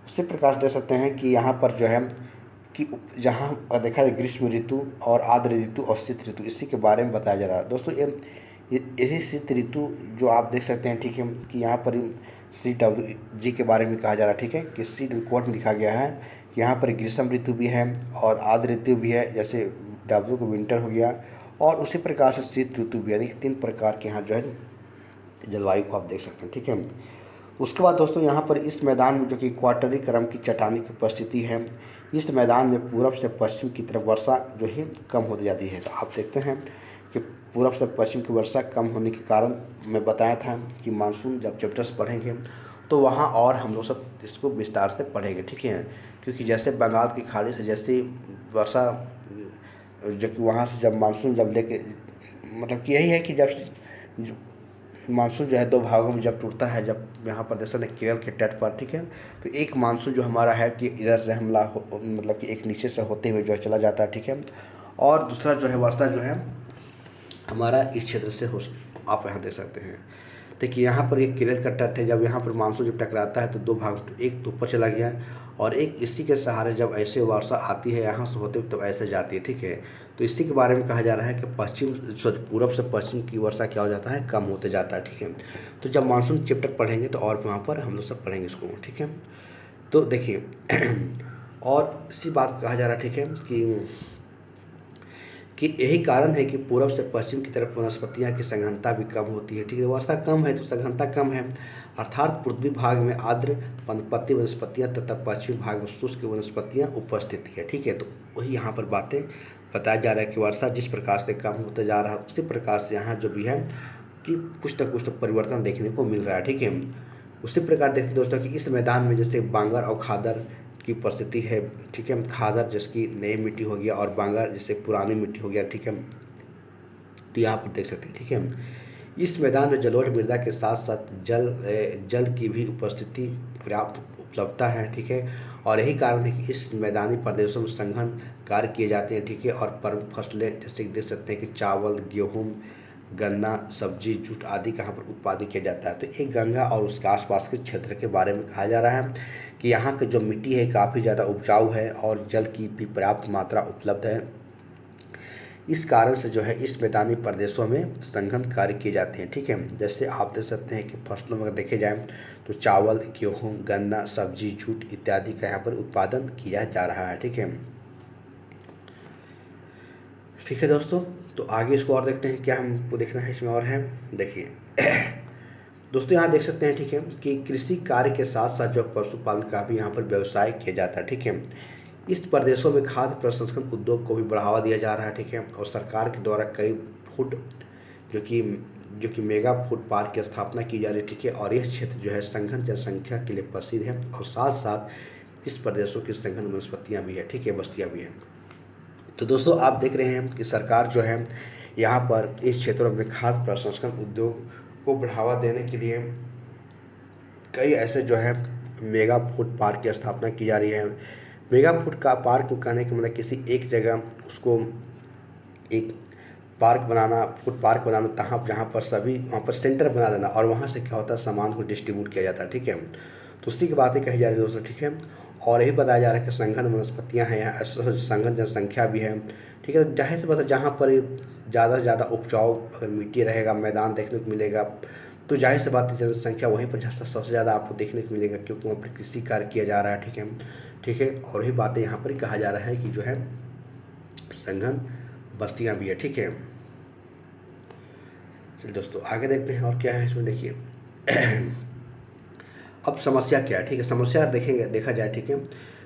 उसी प्रकार से देख सकते हैं कि यहाँ पर जो है कि जहाँ देखा जाए ग्रीष्म ऋतु और आर्द्र ऋतु और शीत ऋतु, इसी के बारे में बताया जा रहा है दोस्तों। यही शीत ऋतु जो आप देख सकते हैं, ठीक है, कि यहाँ पर CWG के बारे में कहा जा रहा है, ठीक है, कि सी कोड में लिखा गया है कि यहाँ पर ग्रीष्म ऋतु भी है और आर्द्र ऋतु भी है, जैसे W को विंटर हो गया, और उसी प्रकार से शीत ऋतु भी है, यानी 3 प्रकार के यहाँ जो है जलवायु को आप देख सकते हैं, ठीक है। उसके बाद दोस्तों यहाँ पर इस मैदान में जो कि क्वार्टरी क्रम की चट्टानी की उपस्थिति है, इस मैदान में पूर्व से पश्चिम की तरफ वर्षा जो है कम होती जाती है। तो आप देखते हैं कि पूर्व से पश्चिम की वर्षा कम होने के कारण मैं बताया था कि मानसून जब चैप्टर्स पढ़ेंगे तो वहाँ और हम लोग सब इसको विस्तार से पढ़ेंगे, ठीक है, क्योंकि जैसे बंगाल की खाड़ी से जैसे वर्षा जो कि वहाँ से जब मानसून जब लेके मतलब कि यही है कि जब मानसून जो है 2 भागों में जब टूटता है, जब यहाँ पर देख सकते हैं केरल के तट पर, ठीक है, तो एक मानसून जो हमारा है कि इधर से हमला मतलब कि एक नीचे से होते हुए जो है चला जाता है, ठीक है, और दूसरा जो है वर्षा जो है हमारा इस क्षेत्र से हो, आप यहाँ देख सकते हैं। देखिए यहाँ पर एक केरल का तट है, जब यहाँ पर मानसून जब टकराता है तो 2 भाग, एक तो ऊपर चला गया और एक इसी के सहारे जब ऐसे वर्षा आती है यहाँ से होते हुए तो ऐसे जाती है, ठीक है। तो इसी के बारे में कहा जा रहा है कि पूरब से पश्चिम की वर्षा क्या हो जाता है, कम होते जाता है, ठीक है। तो जब मानसून चैप्टर पढ़ेंगे तो और वहाँ पर हम लोग सब पढ़ेंगे इसको, ठीक है। तो देखिए और इसी बात कहा जा रहा है, ठीक है, कि यही कारण है कि पूरब से पश्चिम की तरफ वनस्पतियाँ की सघनता भी कम होती है, ठीक है। वर्षा कम है तो सघनता कम है, अर्थात पूर्वी भाग में आर्द्र पर्णपाती वनस्पतियाँ तथा पश्चिमी भाग में शुष्क वनस्पतियाँ उपस्थित है, ठीक है। तो वही यहाँ पर बातें बताया जा रहा है कि वर्षा जिस प्रकार से कम होते जा रहा है उसी प्रकार से यहाँ जो भी है कि कुछ न कुछ तो परिवर्तन देखने को मिल रहा है, ठीक है। उसी प्रकार देखते दोस्तों कि इस मैदान में जैसे बांगर और खादर की उपस्थिति है, ठीक है, खादर जिसकी नई मिट्टी हो गया और बांगर जिससे पुरानी मिट्टी हो गया, ठीक है। तो यहाँ पर देख सकते हैं, ठीक है, इस मैदान में जलोढ़ मृदा के साथ साथ जल की भी उपस्थिति पर्याप्त उपलब्धता है, ठीक है। और यही कारण है कि इस मैदानी प्रदेशों में संघन कार्य किए जाते हैं, ठीक है, और प्रमुख फसलें जैसे देख सकते हैं कि चावल, गेहूँ, गन्ना, सब्जी, जूट आदि का यहाँ पर उत्पादन किया जाता है। तो एक गंगा और उसके आसपास के क्षेत्र के बारे में कहा जा रहा है कि यहाँ की जो मिट्टी है काफ़ी ज़्यादा उपजाऊ है और जल की भी पर्याप्त मात्रा उपलब्ध है। इस कारण से जो है इस मैदानी प्रदेशों में संघन कार्य किए जाते हैं। ठीक है, जैसे आप देख सकते हैं कि फसलों में अगर देखे जाए तो चावल, गेहूँ, गन्ना, सब्जी, जूट इत्यादि का यहाँ पर उत्पादन किया जा रहा है। ठीक है, ठीक है दोस्तों, तो आगे इसको और देखते हैं क्या हमको देखना है इसमें और है। देखिए दोस्तों यहाँ देख सकते हैं, ठीक है, कि कृषि कार्य के साथ साथ जो पशुपालन का भी यहाँ पर व्यवसाय किया जाता है। ठीक है, इस प्रदेशों में खाद्य प्रसंस्करण उद्योग को भी बढ़ावा दिया जा रहा है। ठीक है, और सरकार के द्वारा कई फूड जो कि मेगा फूड पार्क की स्थापना की जा रही है। ठीक है, और यह क्षेत्र जो है संघन जनसंख्या के लिए प्रसिद्ध है और साथ साथ इस प्रदेशों की संघन वनस्पतियाँ भी है। ठीक है, बस्तियाँ भी हैं। तो दोस्तों आप देख रहे हैं कि सरकार जो है यहाँ पर इस क्षेत्रों में खाद्य प्रसंस्करण उद्योग को बढ़ावा देने के लिए कई ऐसे जो है मेगा फूड पार्क की स्थापना की जा रही है। मेगा फूड का पार्क कहने का मतलब किसी एक जगह उसको एक पार्क बनाना, फूड पार्क बनाना, तहाँ जहाँ पर सभी वहाँ पर सेंटर बना देना और वहाँ से क्या होता है सामान को डिस्ट्रीब्यूट किया जाता है। ठीक है, तो उसी की बातें कही जा रही है दोस्तों। ठीक है, और यही बताया जा रहा है कि संघन वनस्पतियाँ हैं यहाँ, संघन जनसंख्या भी है। ठीक है, जाहिर सी बात है जहाँ पर ज़्यादा से ज़्यादा उपजाऊ अगर मिट्टी रहेगा, मैदान देखने को मिलेगा, तो जाहिर सी बात है जनसंख्या वहीं पर सबसे ज़्यादा आपको देखने को मिलेगा, क्योंकि वहाँ पर कृषि कार्य किया जा रहा है। ठीक है, ठीक है, और यही बातें यहाँ पर कहा जा रहा है कि जो है संघन बस्तियाँ भी है। ठीक है, चलिए दोस्तों आगे देखते हैं और क्या है इसमें। देखिए अब समस्या क्या है। ठीक है, समस्या देखा जाए, ठीक है,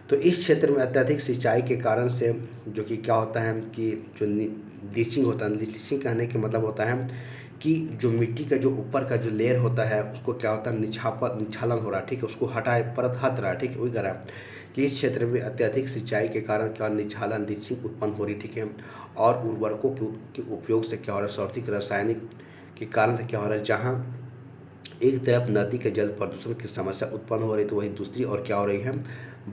तो इस क्षेत्र में अत्यधिक सिंचाई के कारण से जो कि क्या होता है कि जो लीचिंग होता है, लीचिंग कहने के मतलब होता है कि जो मिट्टी का जो ऊपर का जो लेयर होता है उसको क्या होता है निछालन हो रहा है। ठीक है, उसको हटाए परत हट रहा है। ठीक है, वही करा कि इस क्षेत्र में अत्यधिक सिंचाई के कारण क्या निछालन लीचिंग उत्पन्न हो रही। ठीक है, और उर्वरकों के उपयोग से क्या हो रहा है, सर्वाधिक रासायनिक के कारण से क्या हो रहा है, जहाँ एक तरफ नदी के जल प्रदूषण की समस्या उत्पन्न हो रही तो वही दूसरी और क्या हो रही है,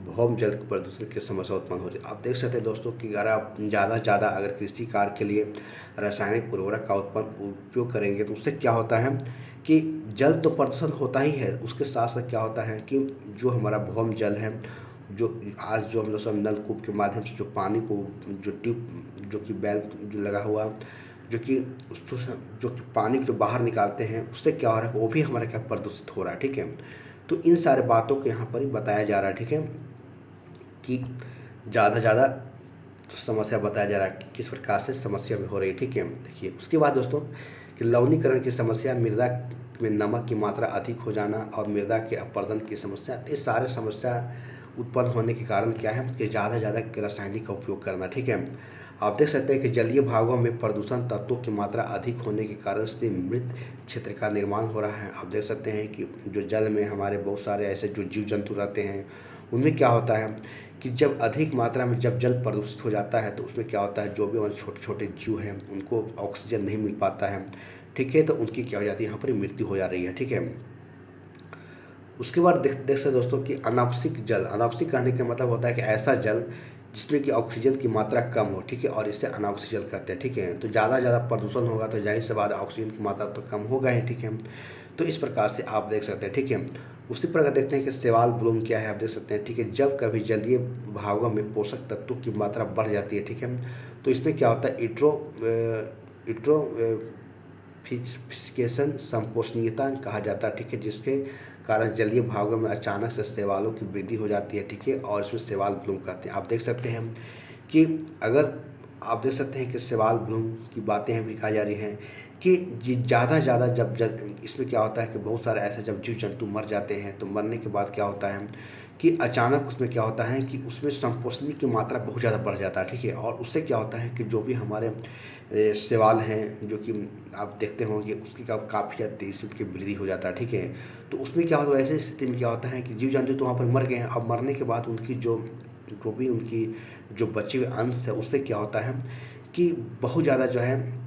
भौम जल प्रदूषण की समस्या उत्पन्न हो रही है। आप देख सकते हैं दोस्तों कि अगर आप ज़्यादा से ज़्यादा अगर कृषि कार्य के लिए रासायनिक उर्वरक का उपयोग करेंगे तो उससे क्या होता है कि जल तो प्रदूषण होता ही है, उसके साथ साथ क्या होता है कि जो हमारा भौम जल है, जो आज जो हम लोग सब नलकूप के माध्यम से जो पानी को जो ट्यूब जो कि बैल जो लगा हुआ जो कि उसको जो कि पानी जो बाहर निकालते हैं उससे क्या हो रहा है वो भी हमारा क्या प्रदूषित हो रहा है। ठीक है, तो इन सारे बातों को यहाँ पर ही बताया जा रहा है। ठीक है, कि ज़्यादा से ज़्यादा तो समस्या बताया जा रहा है कि किस प्रकार से समस्या भी हो रही है। ठीक है, देखिए उसके बाद दोस्तों कि लवणीकरण की समस्या, मृदा में नमक की मात्रा अधिक हो जाना और मृदा के अपरदन की समस्या, ये सारे समस्या उत्पन्न होने के कारण क्या है कि ज़्यादा से ज़्यादा रासायनिक का उपयोग करना। ठीक है, आप देख सकते हैं कि जलीय भागों में प्रदूषण तत्वों की मात्रा अधिक होने के कारण से मृत क्षेत्र का निर्माण हो रहा है। आप देख सकते हैं कि जो जल में हमारे बहुत सारे ऐसे जो जीव जंतु रहते हैं उनमें क्या होता है कि जब अधिक मात्रा में जब जल प्रदूषित हो जाता है तो उसमें क्या होता है, जो भी हमारे छोटे छोटे जीव हैं उनको ऑक्सीजन नहीं मिल पाता है। ठीक है, तो उनकी क्या हो जाती है, यहाँ पर मृत्यु हो जा रही है। ठीक है, उसके बाद देख सकते दोस्तों कि अनावश्यक जल, अनावश्यक कहने का मतलब होता है कि ऐसा जल जिसमें कि ऑक्सीजन की मात्रा कम हो। ठीक है, और इसे अनावश्यक जल कहते हैं। ठीक है, तो ज़्यादा प्रदूषण होगा तो जाहिर सी बात ऑक्सीजन की मात्रा तो कम होगा ही। ठीक है, तो इस प्रकार से आप देख सकते हैं। ठीक है, उसी प्रकार देखते हैं कि शैवाल ब्लूम क्या है, आप देख सकते हैं। ठीक है, जब कभी जलीय भागों में पोषक तत्वों की मात्रा बढ़ जाती है, ठीक है, तो इसमें क्या होता है इट्रोफिकेशन संपोषणीयता कहा जाता है। ठीक है, जिसके कारण जलीय भागों में अचानक से शैवालों की वृद्धि हो जाती है। ठीक है, और इसमें शैवाल ब्लूम कहते हैं। आप देख सकते हैं कि अगर आप देख सकते हैं कि शैवाल ब्लूम की बातें हैं भी कहा जा रही हैं कि ज़्यादा ज़्यादा जब इसमें क्या होता है कि बहुत सारे ऐसे जब जीव जंतु मर जाते हैं तो मरने के बाद क्या होता है कि अचानक उसमें क्या होता है कि उसमें संपोषणी की मात्रा बहुत ज़्यादा बढ़ जाता है। ठीक है, और उससे क्या होता है कि जो भी हमारे शैवाल हैं जो कि आप देखते होंगे उसकी काफ़ी ज़्यादा तेज़ी से उनकी वृद्धि हो जाता है। ठीक है, तो उसमें क्या होता है, ऐसी स्थिति में क्या होता है कि जीव जंतु तो वहाँ पर मर गए हैं, अब मरने के बाद उनकी जो भी उनकी जो बचे हुए अंश है उससे क्या होता है कि बहुत ज़्यादा जो है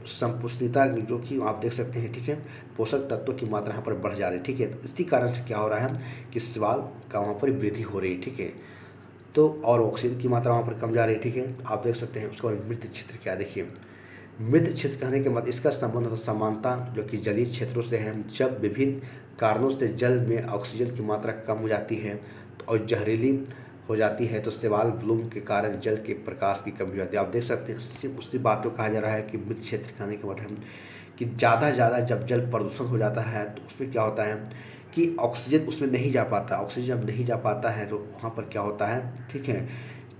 संपुष्टिता जो कि आप देख सकते हैं। ठीक है, पोषक तत्वों की मात्रा यहाँ पर बढ़ जा रही है। ठीक है, तो इसी कारण से क्या हो रहा है कि शैवाल का वहाँ पर वृद्धि हो रही है। ठीक है, तो और ऑक्सीजन की मात्रा वहाँ पर कम जा रही है। ठीक है, आप देख सकते हैं। उसके बाद मृत क्षेत्र क्या देखिए, मृत क्षेत्र कहने के मतलब इसका संबंध होता है समानता जो कि जलीय क्षेत्रों से है। जब विभिन्न कारणों से जल में ऑक्सीजन की मात्रा कम हो जाती है और जहरीली हो जाती है तो शैवाल ब्लूम के कारण जल के प्रकाश की कमी हो जाती है। आप देख सकते हैं सिर्फ उसी बात को कहा जा रहा है कि मृत क्षेत्र कहने का मतलब कि ज़्यादा से ज़्यादा जब जल प्रदूषण हो जाता है तो उसमें क्या होता है कि ऑक्सीजन उसमें नहीं जा पाता। ऑक्सीजन जब नहीं जा पाता है तो वहाँ पर क्या होता है, ठीक है,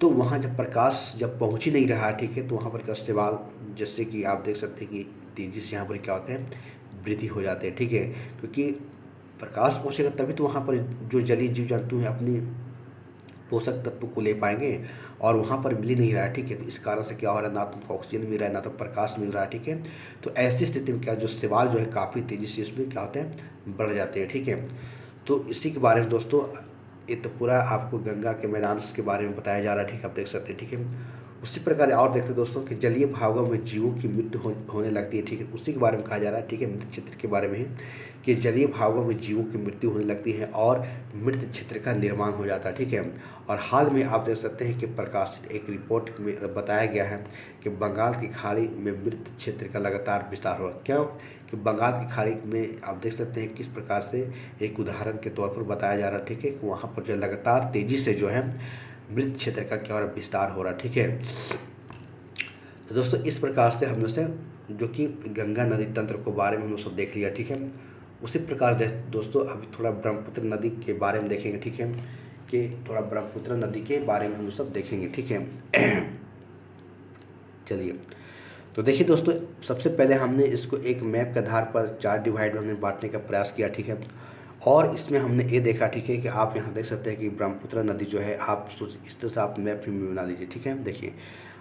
तो वहाँ जब प्रकाश जब पहुँच ही नहीं रहा है, ठीक है, तो वहाँ पर क्या शैवाल जैसे कि आप देख सकते हैं कि तेज़ी से यहाँ पर क्या होते हैं वृद्धि हो जाते हैं, ठीक है, क्योंकि प्रकाश पहुँचेगा तभी तो वहाँ पर जो जलीय जीव जंतु हैं अपनी पोषक तत्व को ले पाएंगे और वहाँ पर मिल ही नहीं रहा है, ठीक है, तो इस कारण से क्या हो रहा है, ना तो उनको ऑक्सीजन मिल रहा है ना तो प्रकाश मिल रहा है, ठीक है, तो ऐसी स्थिति में क्या जो शैवाल जो है काफ़ी तेज़ी से इसमें क्या होते हैं बढ़ जाते हैं, ठीक है। तो इसी के बारे में दोस्तों ये तो पूरा आपको गंगा के मैदान के बारे में बताया जा रहा है, ठीक है, आप देख सकते हैं, ठीक है। उसी प्रकार और देखते हैं दोस्तों कि जलीय भागों में जीवों की मृत्यु होने लगती है, ठीक है, उसी के बारे में कहा जा रहा है, ठीक है, मृत क्षेत्र के बारे में है कि जलीय भागों में जीवों की मृत्यु होने लगती है और मृत क्षेत्र का निर्माण हो जाता है, ठीक है। और हाल में आप देख सकते हैं कि प्रकाशित एक रिपोर्ट में बताया गया है कि बंगाल की खाड़ी में मृत क्षेत्र का लगातार विस्तार हो रहा है। क्यों कि बंगाल की खाड़ी में आप देख सकते हैं किस प्रकार से एक उदाहरण के तौर पर बताया जा रहा है, ठीक है, कि वहाँ पर जो लगातार तेज़ी से जो है मृत क्षेत्र का क्या हो रहा है विस्तार हो रहा है, ठीक है। तो दोस्तों इस प्रकार से हमने से जो कि गंगा नदी तंत्र को बारे में हम लोग सब देख लिया, ठीक है। उसी प्रकार दोस्तों अभी थोड़ा ब्रह्मपुत्र नदी के बारे में देखेंगे, ठीक है, कि थोड़ा ब्रह्मपुत्र नदी के बारे में हम लोग सब देखेंगे, ठीक है। चलिए तो देखिए दोस्तों सबसे पहले हमने इसको एक मैप के आधार पर 4 डिवाइड में हमने बांटने का प्रयास किया, ठीक है, और इसमें हमने ये देखा, ठीक है, कि आप यहाँ देख सकते हैं कि ब्रह्मपुत्र नदी जो है आप सोच इस तरह से आप मैप में बना लीजिए, ठीक है। देखिए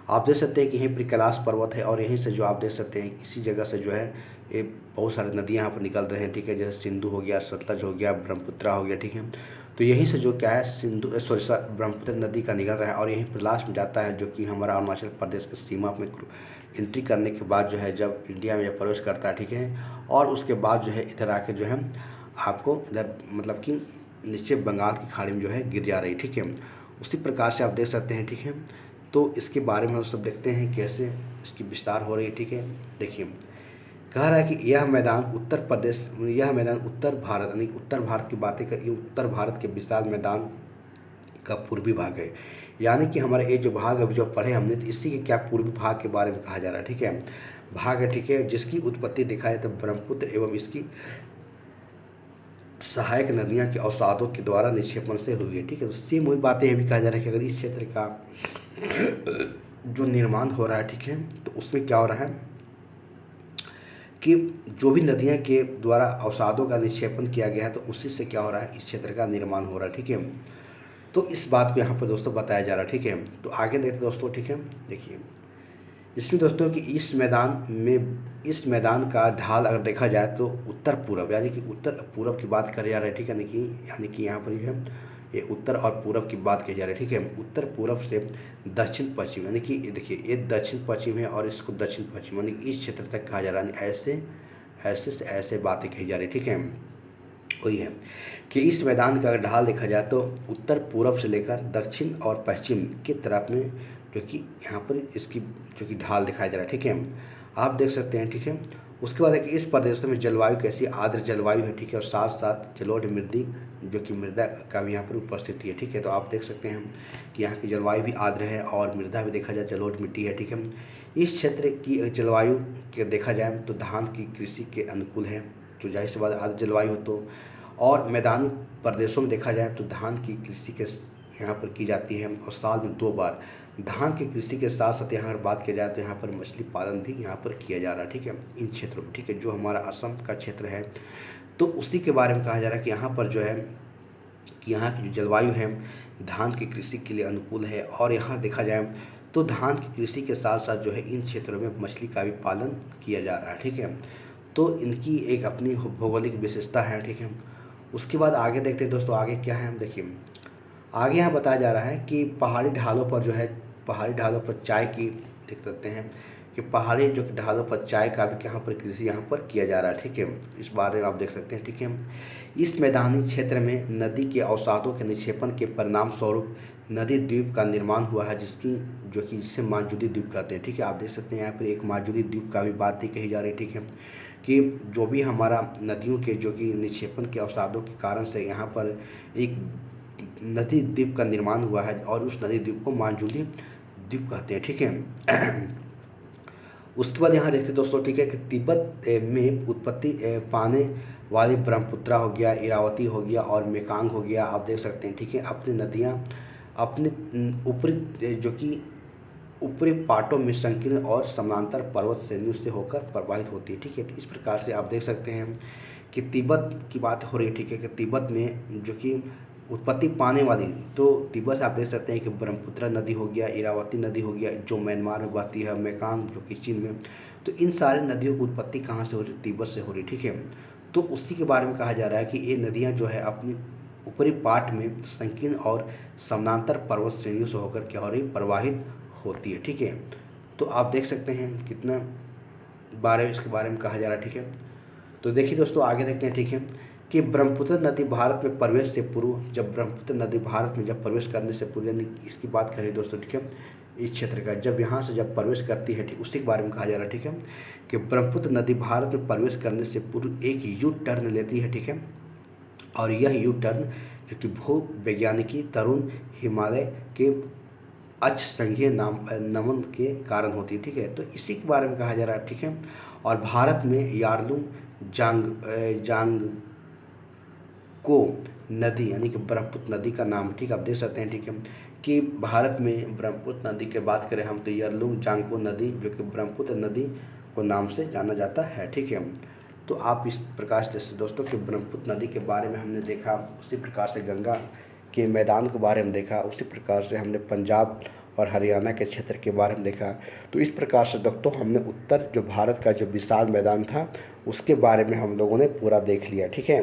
आप देख सकते हैं कि यहीं पर कैलाश पर्वत है और यहीं से जो आप देख सकते हैं इसी जगह से जो है ये बहुत सारे नदियाँ यहाँ पर निकल रहे हैं, ठीक है, जैसे सिंधु हो गया, सतलज हो गया, ब्रह्मपुत्र हो गया, ठीक है। तो यहीं से जो क्या है ब्रह्मपुत्र नदी का निकल रहा है और यहीं पर लास्ट में जाता है जो कि हमारा अरुणाचल प्रदेश की सीमा में एंट्री करने के बाद जो है जब इंडिया में प्रवेश करता है, ठीक है, और उसके बाद जो है इधर आके जो है आपको इधर मतलब कि नीचे बंगाल की खाड़ी में जो है गिर जा रही, ठीक है। उसी प्रकार से आप देख सकते हैं, ठीक है। तो इसके बारे में हम सब देखते हैं कैसे इसकी विस्तार हो रही है, ठीक है। देखिए कह रहा है कि यह मैदान उत्तर भारत यानी उत्तर भारत की बातें करिए, उत्तर भारत के विशाल मैदान का पूर्वी भाग है, यानी कि हमारे ये जो भाग अभी जो पढ़े हमने तो इसी के क्या पूर्वी भाग के बारे में कहा जा रहा है, ठीक है, भाग है, ठीक है, जिसकी उत्पत्ति देखा जाए तो ब्रह्मपुत्र एवं इसकी सहायक नदियां के अवसादों के द्वारा निक्षेपण से हुई है, ठीक है। तो सेम वही बातें ये भी कहा जा रहा है कि अगर इस क्षेत्र का जो निर्माण हो रहा है, ठीक है, तो उसमें क्या हो रहा है कि जो भी नदियां के द्वारा अवसादों का निक्षेपण किया गया है तो उसी से क्या हो रहा है इस क्षेत्र का निर्माण हो रहा है, ठीक है। तो इस बात को यहाँ पर दोस्तों बताया जा रहा है, ठीक है। तो आगे देखते दोस्तों, ठीक है, देखिए इसमें दोस्तों कि इस मैदान का ढाल अगर देखा जाए तो उत्तर पूरब यानी कि उत्तर पूरब की बात करी जा रही है, ठीक है, यानी कि यहाँ पर जो है ये उत्तर और पूरब की बात की जा रही है, ठीक है। उत्तर पूरब से दक्षिण पश्चिम यानी कि देखिए ये दक्षिण पश्चिम है और इसको दक्षिण पश्चिम यानी इस क्षेत्र तक कहा जा रहा है, ऐसे से ऐसे बातें कही जा रही है, ठीक है। वही है कि इस मैदान का अगर ढाल देखा जाए तो उत्तर पूरब से लेकर दक्षिण और पश्चिम की तरफ में जो कि यहाँ पर इसकी जो कि ढाल दिखाया जा रहा है, ठीक है, आप देख सकते हैं, ठीक है। उसके बाद है कि इस प्रदेश में जलवायु कैसी आर्द्र जलवायु है, ठीक है, और साथ साथ जलोढ़ मृदा जो कि मृदा का भी यहाँ पर उपस्थिति है, ठीक है। तो आप देख सकते हैं कि यहाँ की जलवायु भी आर्द्र है और मृदा भी देखा जाए जलोढ़ मिट्टी है, ठीक है। इस क्षेत्र की जलवायु के देखा जाए तो धान की कृषि के अनुकूल है, तो जाहिर सी बात आर्द्र जलवायु हो तो, और मैदानी प्रदेशों में देखा जाए तो धान की कृषि के यहाँ पर की जाती है और साल में 2 बार धान की कृषि के साथ साथ यहाँ अगर बात की जाए तो यहाँ पर मछली पालन भी यहाँ पर किया जा रहा है, ठीक है, इन क्षेत्रों में, ठीक है, जो हमारा असम का क्षेत्र है। तो उसी के बारे में कहा जा रहा है कि यहाँ पर जो है कि यहाँ की जो जलवायु है धान की कृषि के लिए अनुकूल है और यहाँ देखा जाए तो धान की कृषि के साथ साथ जो है इन क्षेत्रों में मछली का भी पालन किया जा रहा है, ठीक है। तो इनकी एक अपनी भौगोलिक विशेषता है, ठीक है। उसके बाद आगे देखते हैं दोस्तों, आगे क्या है, देखिए आगे यहाँ बताया जा रहा है कि पहाड़ी ढालों पर जो है पहाड़ी ढालों पर चाय की देख सकते हैं कि पहाड़ी जो कि ढालों पर चाय का भी यहाँ पर कृषि यहाँ पर किया जा रहा है, ठीक है। इस बारे में आप देख सकते हैं, ठीक है। इस मैदानी क्षेत्र में नदी के अवसादों के निक्षेपण के परिणाम स्वरूप नदी द्वीप का निर्माण हुआ है, जिसे माजुली द्वीप कहते हैं। ठीक है, आप देख सकते हैं यहाँ पर एक माजुली द्वीप का भी बात ही कही जा रही है। ठीक है, कि जो भी हमारा नदियों के जो कि निक्षेपण के अवसादों के कारण से यहाँ पर एक नदी द्वीप का निर्माण हुआ है और उस नदी द्वीप को माजुली द्वीप कहते हैं। ठीक है, उसके बाद यहाँ देखते हैं दोस्तों, ठीक है, कि तिब्बत में उत्पत्ति पाने वाली ब्रह्मपुत्रा हो गया, इरावती हो गया और मेकांग हो गया। आप देख सकते हैं, ठीक है, अपनी नदियाँ अपने ऊपरी जो कि ऊपरी पाटों में संकीर्ण और समांतर पर्वत श्रेणियों से होकर प्रवाहित होती है। ठीक है, तो इस प्रकार से आप देख सकते हैं कि तिब्बत की बात हो रही है। ठीक है, कि तिब्बत में जो कि उत्पत्ति पाने वाली, तो तिब्बत से आप देख सकते हैं कि ब्रह्मपुत्र नदी हो गया, इरावती नदी हो गया जो म्यांमार में बहती है, मेकांग जो कि चीन में, तो इन सारे नदियों की उत्पत्ति कहाँ से हो रही है? तिब्बत से हो रही है। ठीक है, तो उसी के बारे में कहा जा रहा है कि ये नदियाँ जो है अपनी ऊपरी पाट में संकीर्ण और समानांतर पर्वत श्रेणियों से होकर क्या हो रही, प्रवाहित होती है। ठीक है, तो आप देख सकते हैं कितना इसके बारे में कहा जा रहा है। ठीक है, तो देखिए दोस्तों आगे देखते हैं। ठीक है, कि ब्रह्मपुत्र नदी भारत में प्रवेश से पूर्व, जब ब्रह्मपुत्र नदी भारत में जब प्रवेश करने से पूर्व, यानी इसकी बात करें दोस्तों, ठीक है, इस क्षेत्र का जब यहाँ से जब प्रवेश करती है, ठीक उसी के बारे में कहा जा रहा है। ठीक है, कि ब्रह्मपुत्र नदी भारत में प्रवेश करने से पूर्व एक यू टर्न लेती है। ठीक है, और यह यू टर्न जो कि भू वैज्ञानिकी तरुण हिमालय के अक्ष संघीय नमन के कारण होती है। ठीक है, तो इसी के बारे में कहा जा रहा है। ठीक है, और भारत में यार्लुंग जांग को नदी यानी कि ब्रह्मपुत्र नदी का नाम, ठीक आप देख सकते हैं। ठीक है, कि भारत में ब्रह्मपुत्र नदी की बात करें हम तो यार्लुंग जांगपो नदी जो कि ब्रह्मपुत्र नदी को नाम से जाना जाता है। ठीक है, तो आप इस प्रकार से दोस्तों कि ब्रह्मपुत्र नदी के बारे में हमने देखा, उसी प्रकार से गंगा के मैदान के बारे में देखा, उसी प्रकार से हमने पंजाब और हरियाणा के क्षेत्र के बारे में देखा। तो इस प्रकार से दोस्तों हमने उत्तर जो भारत का जो विशाल मैदान था उसके बारे में हम लोगों ने पूरा देख लिया। ठीक है,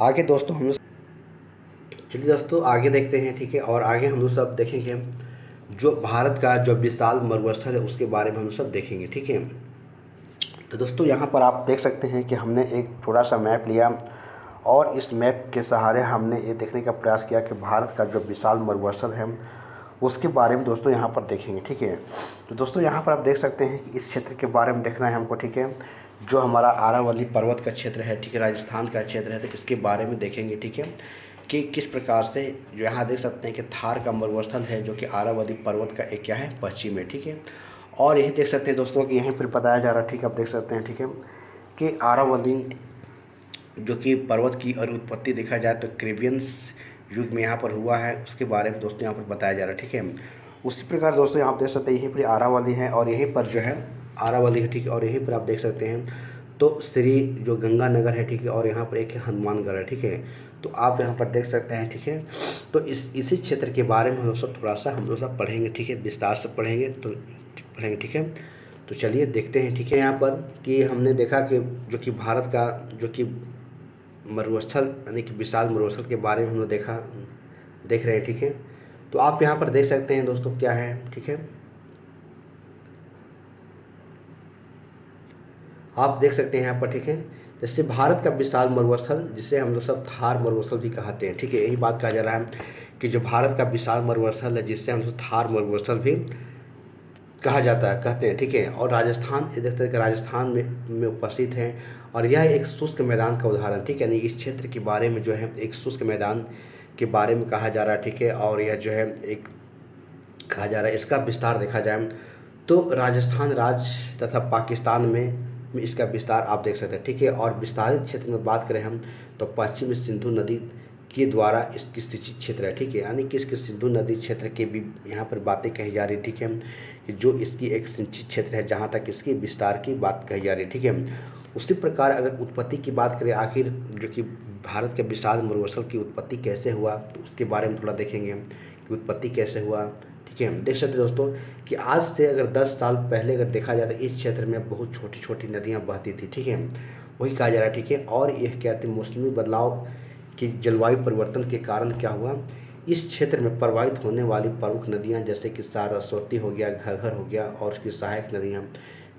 आगे दोस्तों हम चलिए दोस्तों आगे देखते हैं। ठीक है, और आगे हम लोग सब देखेंगे जो भारत का जो विशाल मरुस्थल है उसके बारे में हम सब देखेंगे। ठीक है, तो दोस्तों यहाँ पर आप देख सकते हैं कि हमने एक थोड़ा सा मैप लिया और इस मैप के सहारे हमने ये देखने का प्रयास किया कि भारत का जो विशाल मरुस्थल है उसके बारे में दोस्तों यहाँ पर देखेंगे। ठीक है, तो दोस्तों यहाँ पर आप देख सकते हैं कि इस क्षेत्र के बारे में देखना है हमको। ठीक है, जो हमारा आरावली पर्वत का क्षेत्र है, ठीक है, राजस्थान का क्षेत्र है, तो इसके बारे में देखेंगे। ठीक है, कि किस प्रकार से जो यहाँ देख सकते हैं कि थार का मरुस्थल है जो कि आरावली पर्वत का एक क्या है, पश्चिम है। ठीक है, और यही देख सकते हैं दोस्तों कि यहीं पर बताया जा रहा है। ठीक है, आप देख सकते हैं। ठीक है, कि आरावली जो कि पर्वत की और उत्पत्ति देखा जाए तो क्रेबियंस युग में यहाँ पर हुआ है, उसके बारे में दोस्तों यहाँ पर बताया जा रहा है। ठीक है, उसी प्रकार दोस्तों यहाँ आप देख सकते हैं यहीं पर आरावली है और यहीं पर जो है आरावली है। ठीक है, और यहीं पर आप देख सकते हैं तो श्री जो गंगानगर है। ठीक है, और यहाँ पर एक हनुमानगढ़ है। ठीक है, तो आप यहाँ पर देख सकते हैं। ठीक है, तो इसी क्षेत्र के बारे में हम लोग सब थोड़ा सा हम लोग सब पढ़ेंगे। ठीक है, विस्तार से पढ़ेंगे तो पढ़ेंगे। ठीक है, तो चलिए देखते हैं। ठीक है, यहाँ पर कि हमने देखा कि जो कि भारत का जो कि मरुस्थल यानी कि विशाल मरुस्थल के बारे में हम लोग देख रहे हैं। ठीक है, तो आप यहाँ पर देख सकते हैं दोस्तों क्या है। ठीक है, आप देख सकते हैं यहाँ पर। ठीक है, जैसे भारत का विशाल मरुस्थल जिसे हम लोग सब थार मरुस्थल भी कहते हैं। ठीक है, यही बात कहा जा रहा है कि जो भारत का विशाल मरुस्थल है जिससे हम लोग थार मरुस्थल भी कहा जाता है, कहते हैं। ठीक है, और राजस्थान इस तरह के राजस्थान में उपस्थित हैं और यह एक शुष्क मैदान का उदाहरण। ठीक है, यानी इस क्षेत्र के बारे में जो है एक शुष्क मैदान के बारे में कहा जा रहा है। ठीक है, और यह जो है एक कहा जा रहा है इसका विस्तार देखा जाए तो राजस्थान राज्य तथा पाकिस्तान में इसका विस्तार आप देख सकते हैं। ठीक है, और विस्तारित क्षेत्र में बात करें हम तो पश्चिम सिंधु नदी के द्वारा इसकी सिंचित क्षेत्र है। ठीक है, यानी कि इसके सिंधु नदी क्षेत्र के भी यहाँ पर बातें कही जा रही है। ठीक है, कि जो इसकी एक सिंचित क्षेत्र है जहाँ तक इसकी विस्तार की बात कही जा रही है। ठीक है, उसी प्रकार अगर उत्पत्ति की बात करें आखिर जो कि भारत के विशाल मरुस्थल की उत्पत्ति कैसे हुआ तो उसके बारे में थोड़ा देखेंगे कि उत्पत्ति कैसे हुआ। ठीक है, देख सकते हैं दोस्तों कि आज से अगर 10 साल पहले अगर देखा जाए तो इस क्षेत्र में बहुत छोटी छोटी नदियाँ बहती थी। ठीक है, वही कहा जा रहा है। ठीक है, और यह कहते हैं मौसमी बदलाव की जलवायु परिवर्तन के कारण क्या हुआ, इस क्षेत्र में प्रवाहित होने वाली प्रमुख नदियाँ जैसे कि सरस्वती हो गया, घग्गर हो गया और उसकी सहायक नदियाँ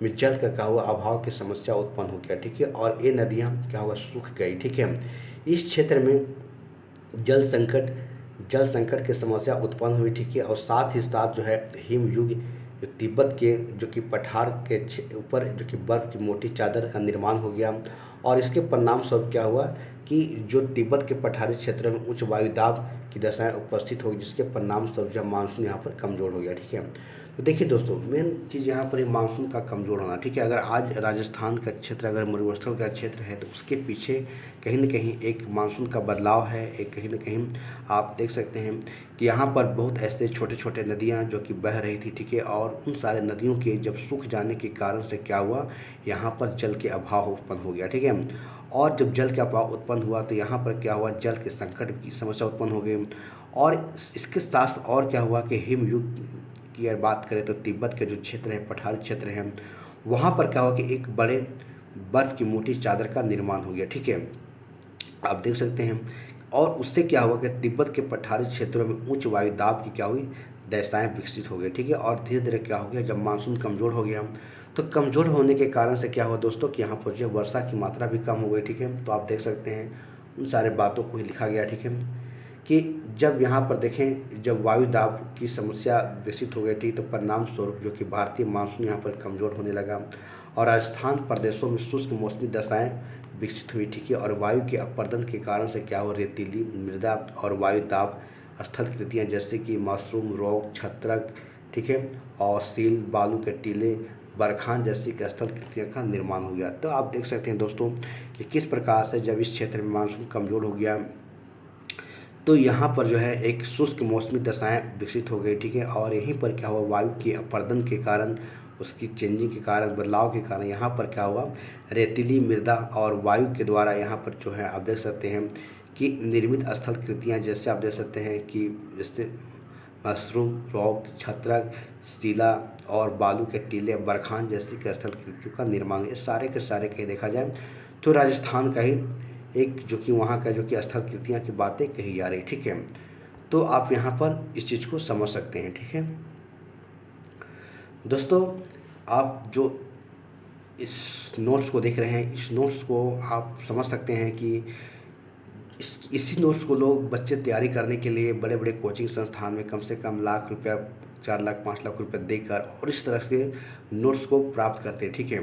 में जल का क्या हुआ, अभाव की समस्या उत्पन्न हो गया। ठीक है, और ये नदियाँ क्या हुआ, सूख गई। ठीक है, इस क्षेत्र में जल संकट जल संकट की समस्या उत्पन्न हुई, ठीक है। और साथ ही साथ जो है हिमयुग, जो तिब्बत के जो कि पठार के ऊपर जो कि बर्फ़ की मोटी चादर का निर्माण हो गया। और इसके परिणाम स्वरूप क्या हुआ कि जो तिब्बत के पठारी क्षेत्र में उच्च वायु दाब की दशाएं उपस्थित होगी, जिसके परिणाम स्वरूप जब मानसून यहाँ पर कमज़ोर हो गया, ठीक है। तो देखिए दोस्तों, मेन चीज़ यहाँ पर मानसून का कमज़ोर होना, ठीक है। अगर आज राजस्थान का क्षेत्र अगर मरुस्थल का क्षेत्र है तो उसके पीछे कहीं न कहीं एक मानसून का बदलाव है। एक कहीं न कहीं आप देख सकते हैं कि यहाँ पर बहुत ऐसे छोटे छोटे नदियाँ जो कि बह रही थी, ठीक है। और उन सारे नदियों के जब सूख जाने के कारण से क्या हुआ, यहाँ पर जल के अभाव उत्पन्न हो गया, ठीक है। और जब जल का अभाव उत्पन्न हुआ तो यहाँ पर क्या हुआ, जल के संकट की समस्या उत्पन्न हो गई। और इसके साथ और क्या हुआ कि हिमयुग की अगर बात करें तो तिब्बत के जो क्षेत्र है, पठारी क्षेत्र हैं, वहाँ पर क्या हुआ कि एक बड़े बर्फ़ की मोटी चादर का निर्माण हो गया, ठीक है। आप देख सकते हैं। और उससे क्या हुआ कि तिब्बत के पठारी क्षेत्रों में उच्च वायु दाब की क्या हुई, दशाएं विकसित हो गई, ठीक है। और धीरे धीरे क्या हो गया, जब मानसून कमज़ोर हो गया तो कमज़ोर होने के कारण से क्या हुआ दोस्तों कि यहाँ पर जो वर्षा की मात्रा भी कम हो गई, ठीक है। तो आप देख सकते हैं उन सारे बातों को ही लिखा गया, ठीक है, कि जब यहाँ पर देखें, जब वायु दाब की समस्या विकसित हो गई थी तो परिणाम स्वरूप जो कि भारतीय मानसून यहाँ पर कमज़ोर होने लगा और राजस्थान प्रदेशों में शुष्क मौसमी दशाएं विकसित हुई, ठीक है। और वायु के अपर्दन के कारण से क्या हुआ, रेतीली मृदा और वायु दाब स्थल कृतियाँ जैसे कि मशरूम, रॉक, छत्रक, ठीक है, और सील, बालू के टीले, बरखान जैसी के स्थल कृतियों का निर्माण हो गया। तो आप देख सकते हैं दोस्तों कि किस प्रकार से जब इस क्षेत्र में मानसून कमज़ोर हो गया तो यहाँ पर जो है एक शुष्क मौसमी दशाएं विकसित हो गई, ठीक है। और यहीं पर क्या हुआ, वायु के अपर्दन के कारण, उसकी चेंजिंग के कारण, बदलाव के कारण यहाँ पर क्या हुआ, रेतीली मृदा और वायु के द्वारा यहाँ पर जो है आप देख सकते हैं कि निर्मित स्थल कृतियाँ जैसे आप देख सकते हैं कि जैसे मशरूम, रॉक, छत्रक, शिला और बालू के टीले, बरखान जैसी के स्थल कृतियों का निर्माण, ये सारे के सारे कहीं देखा जाए तो राजस्थान का ही एक जो कि वहाँ का जो कि स्थल कृतियाँ की बातें कही जा रही, ठीक है। तो आप यहाँ पर इस चीज़ को समझ सकते हैं, ठीक है दोस्तों। आप जो इस नोट्स को देख रहे हैं, इस नोट्स को आप समझ सकते हैं कि इसी नोट्स को लोग बच्चे तैयारी करने के लिए बड़े बड़े कोचिंग संस्थान में कम से कम लाख रुपया, 4 लाख 5 लाख रुपए देकर और इस तरह के नोट्स को प्राप्त करते हैं, ठीक है।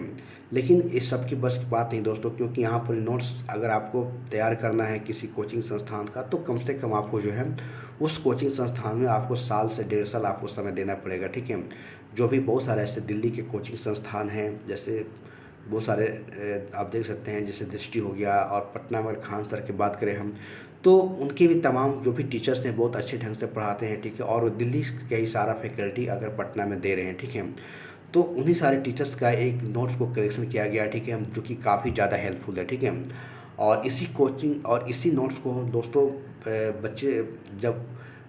लेकिन इस सब की बस की बात नहीं दोस्तों, क्योंकि यहाँ पर नोट्स अगर आपको तैयार करना है किसी कोचिंग संस्थान का तो कम से कम आपको जो है उस कोचिंग संस्थान में आपको साल से 1.5 साल आपको समय देना पड़ेगा, ठीक है। जो भी बहुत सारे ऐसे दिल्ली के कोचिंग संस्थान हैं, जैसे बहुत सारे आप देख सकते हैं, जैसे दृष्टि हो गया, और पटना में खान सर की बात करें हम तो उनके भी तमाम जो भी टीचर्स हैं बहुत अच्छे ढंग से पढ़ाते हैं, ठीक है। और दिल्ली के ही सारा फैकल्टी अगर पटना में दे रहे हैं, ठीक है, तो उन्हीं सारे टीचर्स का एक नोट्स को कलेक्शन किया गया, ठीक है, जो कि काफ़ी ज़्यादा हेल्पफुल है, ठीक है। और इसी कोचिंग और इसी नोट्स को दोस्तों बच्चे जब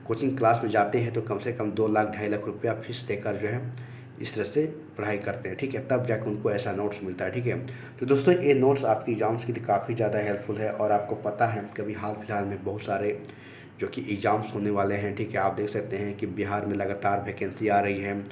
कोचिंग क्लास में जाते हैं तो कम से कम 2 लाख 2.5 लाख रुपया फीस देकर जो है इस तरह से पढ़ाई करते हैं, ठीक है, तब जाकर उनको ऐसा नोट्स मिलता है, ठीक है। तो दोस्तों ये नोट्स आपकी एग्ज़ाम्स के लिए काफ़ी ज़्यादा हेल्पफुल है। और आपको पता है कभी हाल फिलहाल में बहुत सारे जो कि एग्ज़ाम्स होने वाले हैं, ठीक है। आप देख सकते हैं कि बिहार में लगातार वैकेंसी आ रही है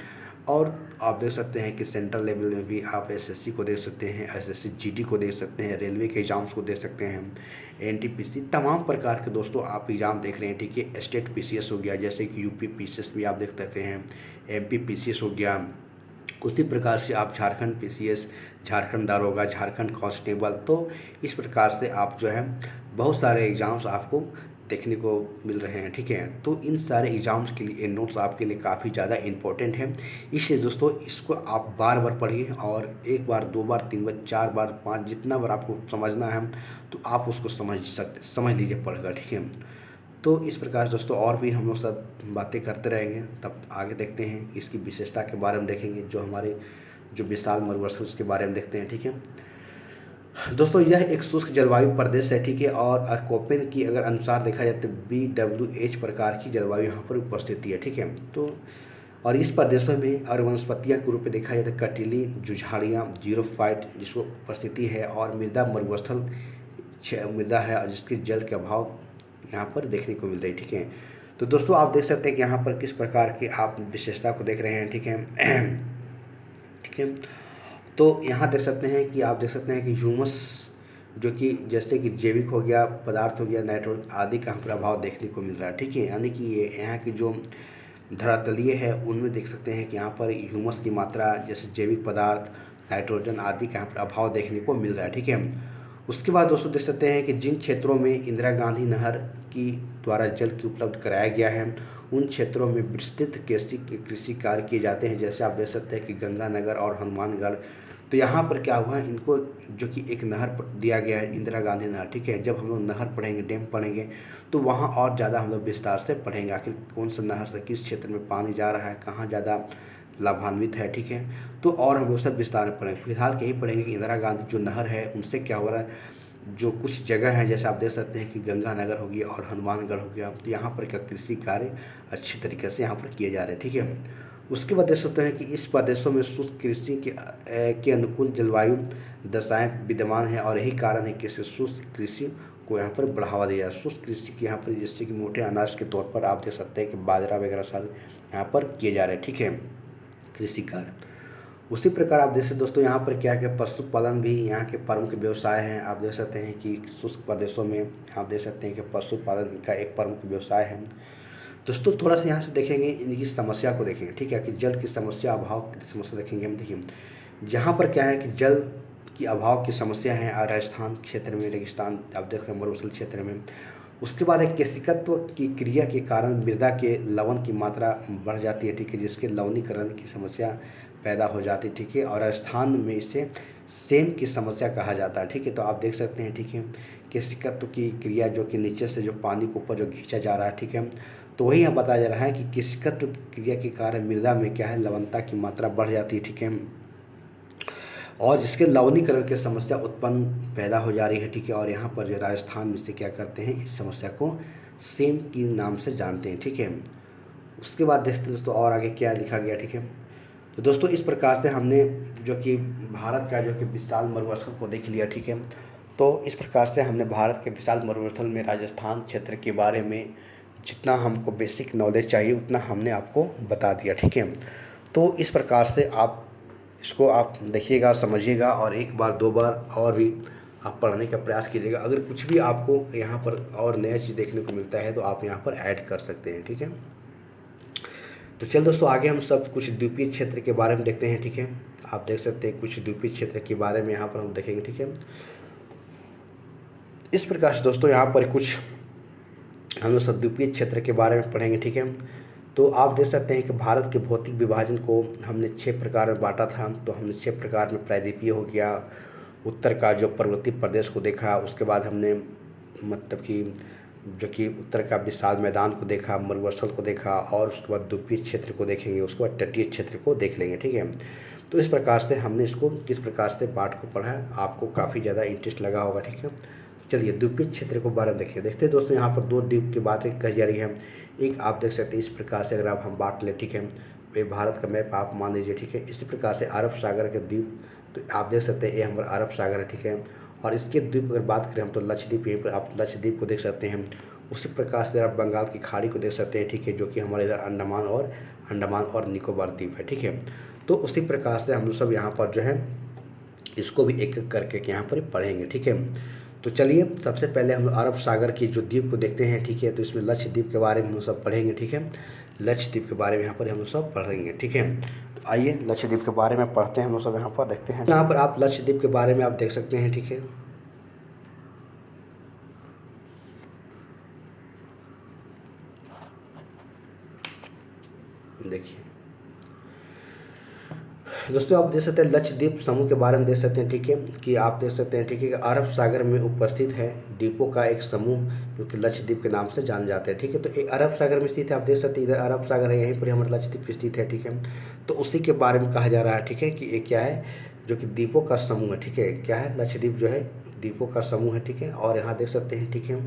और आप देख सकते हैं कि सेंट्रल लेवल में भी आप एसएससी को देख सकते हैं, एसएससी जीडी को देख सकते हैं, रेलवे के एग्ज़ाम्स को देख सकते हैं, एनटीपीसी, तमाम प्रकार के दोस्तों आप एग्ज़ाम देख रहे हैं, ठीक है। स्टेट पीसीएस हो गया, जैसे कि यूपी पीसीएस भी आप देख सकते हैं, एमपी पीसीएस हो गया, उसी प्रकार से आप झारखंड पीसीएस, झारखंड दारोगा, झारखंड कांस्टेबल, तो इस प्रकार से आप जो है बहुत सारे एग्ज़ाम्स आपको देखने को मिल रहे हैं, ठीक है। तो इन सारे एग्ज़ाम्स के लिए नोट्स आपके लिए काफ़ी ज़्यादा इम्पोर्टेंट है। इसलिए दोस्तों इसको आप बार बार पढ़िए और 1 बार 2 बार 3 बार 4 बार 5 जितना बार आपको समझना है तो आप उसको समझ लीजिए पढ़कर, ठीक है। तो इस प्रकार दोस्तों और भी हम लोग सब बातें करते रहेंगे, तब आगे देखते हैं इसकी विशेषता के बारे में देखेंगे, जो हमारे जो विशाल मरुस्थल उसके बारे में देखते हैं, ठीक है दोस्तों। यह एक शुष्क जलवायु प्रदेश है, ठीक है। और कोपेन की अगर अनुसार देखा जाए तो BWH प्रकार की जलवायु यहाँ पर उपस्थिति है, ठीक है। तो और इस प्रदेशों में और वनस्पतियाँ के रूप में देखा जाए तो कटीली, जुझाड़ियाँ, जीरोफाइट जिसको उपस्थिति है, और मृदा मरुस्थल मृदा है और जिसके जल के अभाव यहाँ पर देखने को मिल रही, ठीक है। तो दोस्तों आप देख सकते हैं कि यहाँ पर किस प्रकार की आप विशेषता को देख रहे हैं, ठीक है ठीक है। तो यहाँ देख सकते हैं कि आप देख सकते हैं कि ह्यूमस जो कि जैसे कि जैविक हो गया, पदार्थ हो गया, नाइट्रोजन आदि का यहाँ पर अभाव देखने को मिल रहा है। ठीक है, यानी कि ये यहाँ की जो धरातलीय है उनमें देख सकते हैं कि यहाँ पर ह्यूमस की मात्रा, जैसे जैविक पदार्थ, नाइट्रोजन आदि का यहाँ पर अभाव देखने को मिल रहा है। ठीक है, उसके बाद दोस्तों देख सकते हैं कि जिन क्षेत्रों में इंदिरा गांधी नहर की द्वारा जल की उपलब्ध कराया गया है उन क्षेत्रों में विस्तृत कृषि कार्य किए जाते हैं। जैसे आप देख सकते हैं कि गंगानगर और हनुमानगढ़, तो यहाँ पर क्या हुआ है, इनको जो कि एक नहर दिया गया है, इंदिरा गांधी नहर। ठीक है, जब हम लोग नहर पढ़ेंगे, डैम पढ़ेंगे, तो वहाँ और ज़्यादा हम लोग विस्तार से पढ़ेंगे आखिर कौन सा नहर से किस क्षेत्र में पानी जा रहा है, कहाँ ज़्यादा लाभान्वित है। ठीक है, तो और हम लोग सब विस्तार में पढ़ेंगे। फिलहाल यही पढ़ेंगे कि इंदिरा गांधी जो नहर है उनसे क्या हो रहा है, जो कुछ जगह है जैसे आप देख सकते हैं कि गंगानगर हो गया और हनुमानगढ़ हो गया, तो यहाँ पर क्या कृषि कार्य अच्छी तरीके से यहाँ पर किए जा रहे हैं। ठीक है, उसके बाद देख सकते हैं कि इस प्रदेशों में शुष्क कृषि के अनुकूल जलवायु दशाएं विद्यमान है और यही कारण है कि इसे शुष्क कृषि को यहाँ पर बढ़ावा दिया जाए। शुष्क कृषि की यहाँ पर जैसे कि मोटे अनाज के तौर पर आप देख सकते हैं कि बाजरा वगैरह सारे यहाँ पर किए जा रहे हैं। ठीक है, कृषि कार्य। उसी प्रकार आप देख सकते दोस्तों यहाँ पर क्या क्या पशुपालन भी यहाँ के प्रमुख व्यवसाय हैं। आप देख सकते हैं कि शुष्क प्रदेशों में आप देख सकते हैं कि पशुपालन का एक प्रमुख व्यवसाय है। दोस्तों थोड़ा सा यहाँ से देखेंगे, इनकी समस्या को देखेंगे। ठीक है, कि जल की समस्या, अभाव की समस्या देखेंगे हम। देखिए जहाँ पर क्या है कि जल की अभाव की समस्या है राजस्थान क्षेत्र में, रेगिस्तान आप देख रहे हैं, मरुस्थल क्षेत्र में। उसके बाद एक केशिकत्व की क्रिया के कारण मृदा के लवण की मात्रा बढ़ जाती है। ठीक है, जिसके लवणीकरण की समस्या पैदा हो जाती है। ठीक है, और राजस्थान में इसे सेम की समस्या कहा जाता है। ठीक है, तो आप देख सकते हैं। ठीक है, केशिकत्व की क्रिया जो कि नीचे से जो पानी को ऊपर जो खींचा जा रहा है। ठीक है, तो वही यहाँ बताया जा रहा है कि केशिकत्व क्रिया के कारण मृदा में क्या है, लवणता की मात्रा बढ़ जाती है। ठीक है, और जिसके लवणीकरण की समस्या उत्पन्न पैदा हो जा रही है। ठीक है, और यहाँ पर जो राजस्थान में से क्या करते हैं, इस समस्या को सेम की नाम से जानते हैं। ठीक है, उसके बाद देखते हैं दोस्तों और आगे क्या लिखा गया। ठीक है, तो दोस्तों इस प्रकार से हमने जो कि भारत का जो कि विशाल मरुस्थल को देख लिया। ठीक है, तो इस प्रकार से हमने भारत के विशाल मरुस्थल में राजस्थान क्षेत्र के बारे में जितना हमको बेसिक नॉलेज चाहिए उतना हमने आपको बता दिया। ठीक है, तो इस प्रकार से आप इसको आप देखिएगा, समझिएगा और एक बार दो बार और भी आप पढ़ने का प्रयास कीजिएगा। अगर कुछ भी आपको यहाँ पर और नया चीज़ देखने को मिलता है तो आप यहाँ पर ऐड कर सकते हैं। ठीक है, तो चल दोस्तों आगे हम सब कुछ द्वीपीय क्षेत्र के बारे में देखते हैं। ठीक है, आप देख सकते हैं कुछ द्वीपीय क्षेत्र के बारे में यहाँ पर हम देखेंगे। ठीक है, इस प्रकार से दोस्तों यहाँ पर कुछ हम लोग सब द्वीपीय क्षेत्र के बारे में पढ़ेंगे। ठीक है, तो आप देख सकते हैं कि भारत के भौतिक विभाजन को हमने 6 प्रकार में बांटा था। तो हमने 6 प्रकार में प्रायद्वीपीय हो गया, उत्तर का जो पर्वतीय प्रदेश को देखा, उसके बाद हमने मतलब कि जो कि उत्तर का विशाल मैदान को देखा, मरुस्थल को देखा, और उसके बाद द्वीपीय क्षेत्र को देखेंगे, उसके बाद तटीय क्षेत्र को देख लेंगे। ठीक है, तो इस प्रकार से हमने इसको किस प्रकार से पाठ को पढ़ा, आपको काफ़ी ज़्यादा इंटरेस्ट लगा होगा। ठीक है, चलिए द्वीपीय क्षेत्र को बारे में देखिए। देखते हैं दोस्तों यहाँ पर 2 द्वीप की बातें कही जा रही है। एक आप देख सकते हैं इस प्रकार से, अगर आप हम बांट लें। ठीक है, ये भारत का मैप आप मान लीजिए। ठीक है, इसी प्रकार से अरब सागर के द्वीप, तो आप देख सकते हैं ये हमारा अरब सागर है। ठीक है, और इसके द्वीप अगर बात करें हम तो लक्षद्वीप, यहीं पर आप लक्षद्वीप को देख सकते हैं। उसी प्रकार से आप बंगाल की खाड़ी को देख सकते हैं। ठीक है, जो कि हमारे इधर अंडमान और निकोबार द्वीप है। ठीक है, तो उसी प्रकार से हम लोग सब यहाँ पर जो है इसको भी एक एक करके यहाँ पर पढ़ेंगे। ठीक है, तो चलिए सबसे पहले हम अरब सागर की जो द्वीप को देखते हैं। ठीक है, तो इसमें लक्षद्वीप के बारे में हम सब पढ़ेंगे। ठीक है, लक्षद्वीप के बारे में यहाँ पर हम सब पढ़ेंगे। ठीक है, तो आइए लक्षद्वीप के बारे में पढ़ते हैं, हम सब यहाँ पर देखते हैं। यहाँ पर आप लक्षद्वीप के बारे में आप देख सकते हैं। ठीक है, देखिए दोस्तों आप देख सकते हैं लक्षद्वीप समूह के बारे में देख सकते हैं। ठीक है, कि आप देख सकते हैं। ठीक है, कि अरब सागर में उपस्थित है द्वीपों का एक समूह जो कि लक्षद्वीप के नाम से जाने जाते हैं। ठीक है, तो एक अरब सागर में स्थित है, आप देख सकते हैं इधर अरब सागर है, यहीं पर हमारा लक्षद्वीप स्थित है। ठीक है, तो उसी के बारे में कहा जा रहा है। ठीक है, कि ये क्या है, जो कि द्वीपों का समूह है। ठीक है, क्या है, लक्षद्वीप जो है द्वीपों का समूह है। ठीक है, और यहाँ देख सकते हैं। ठीक है,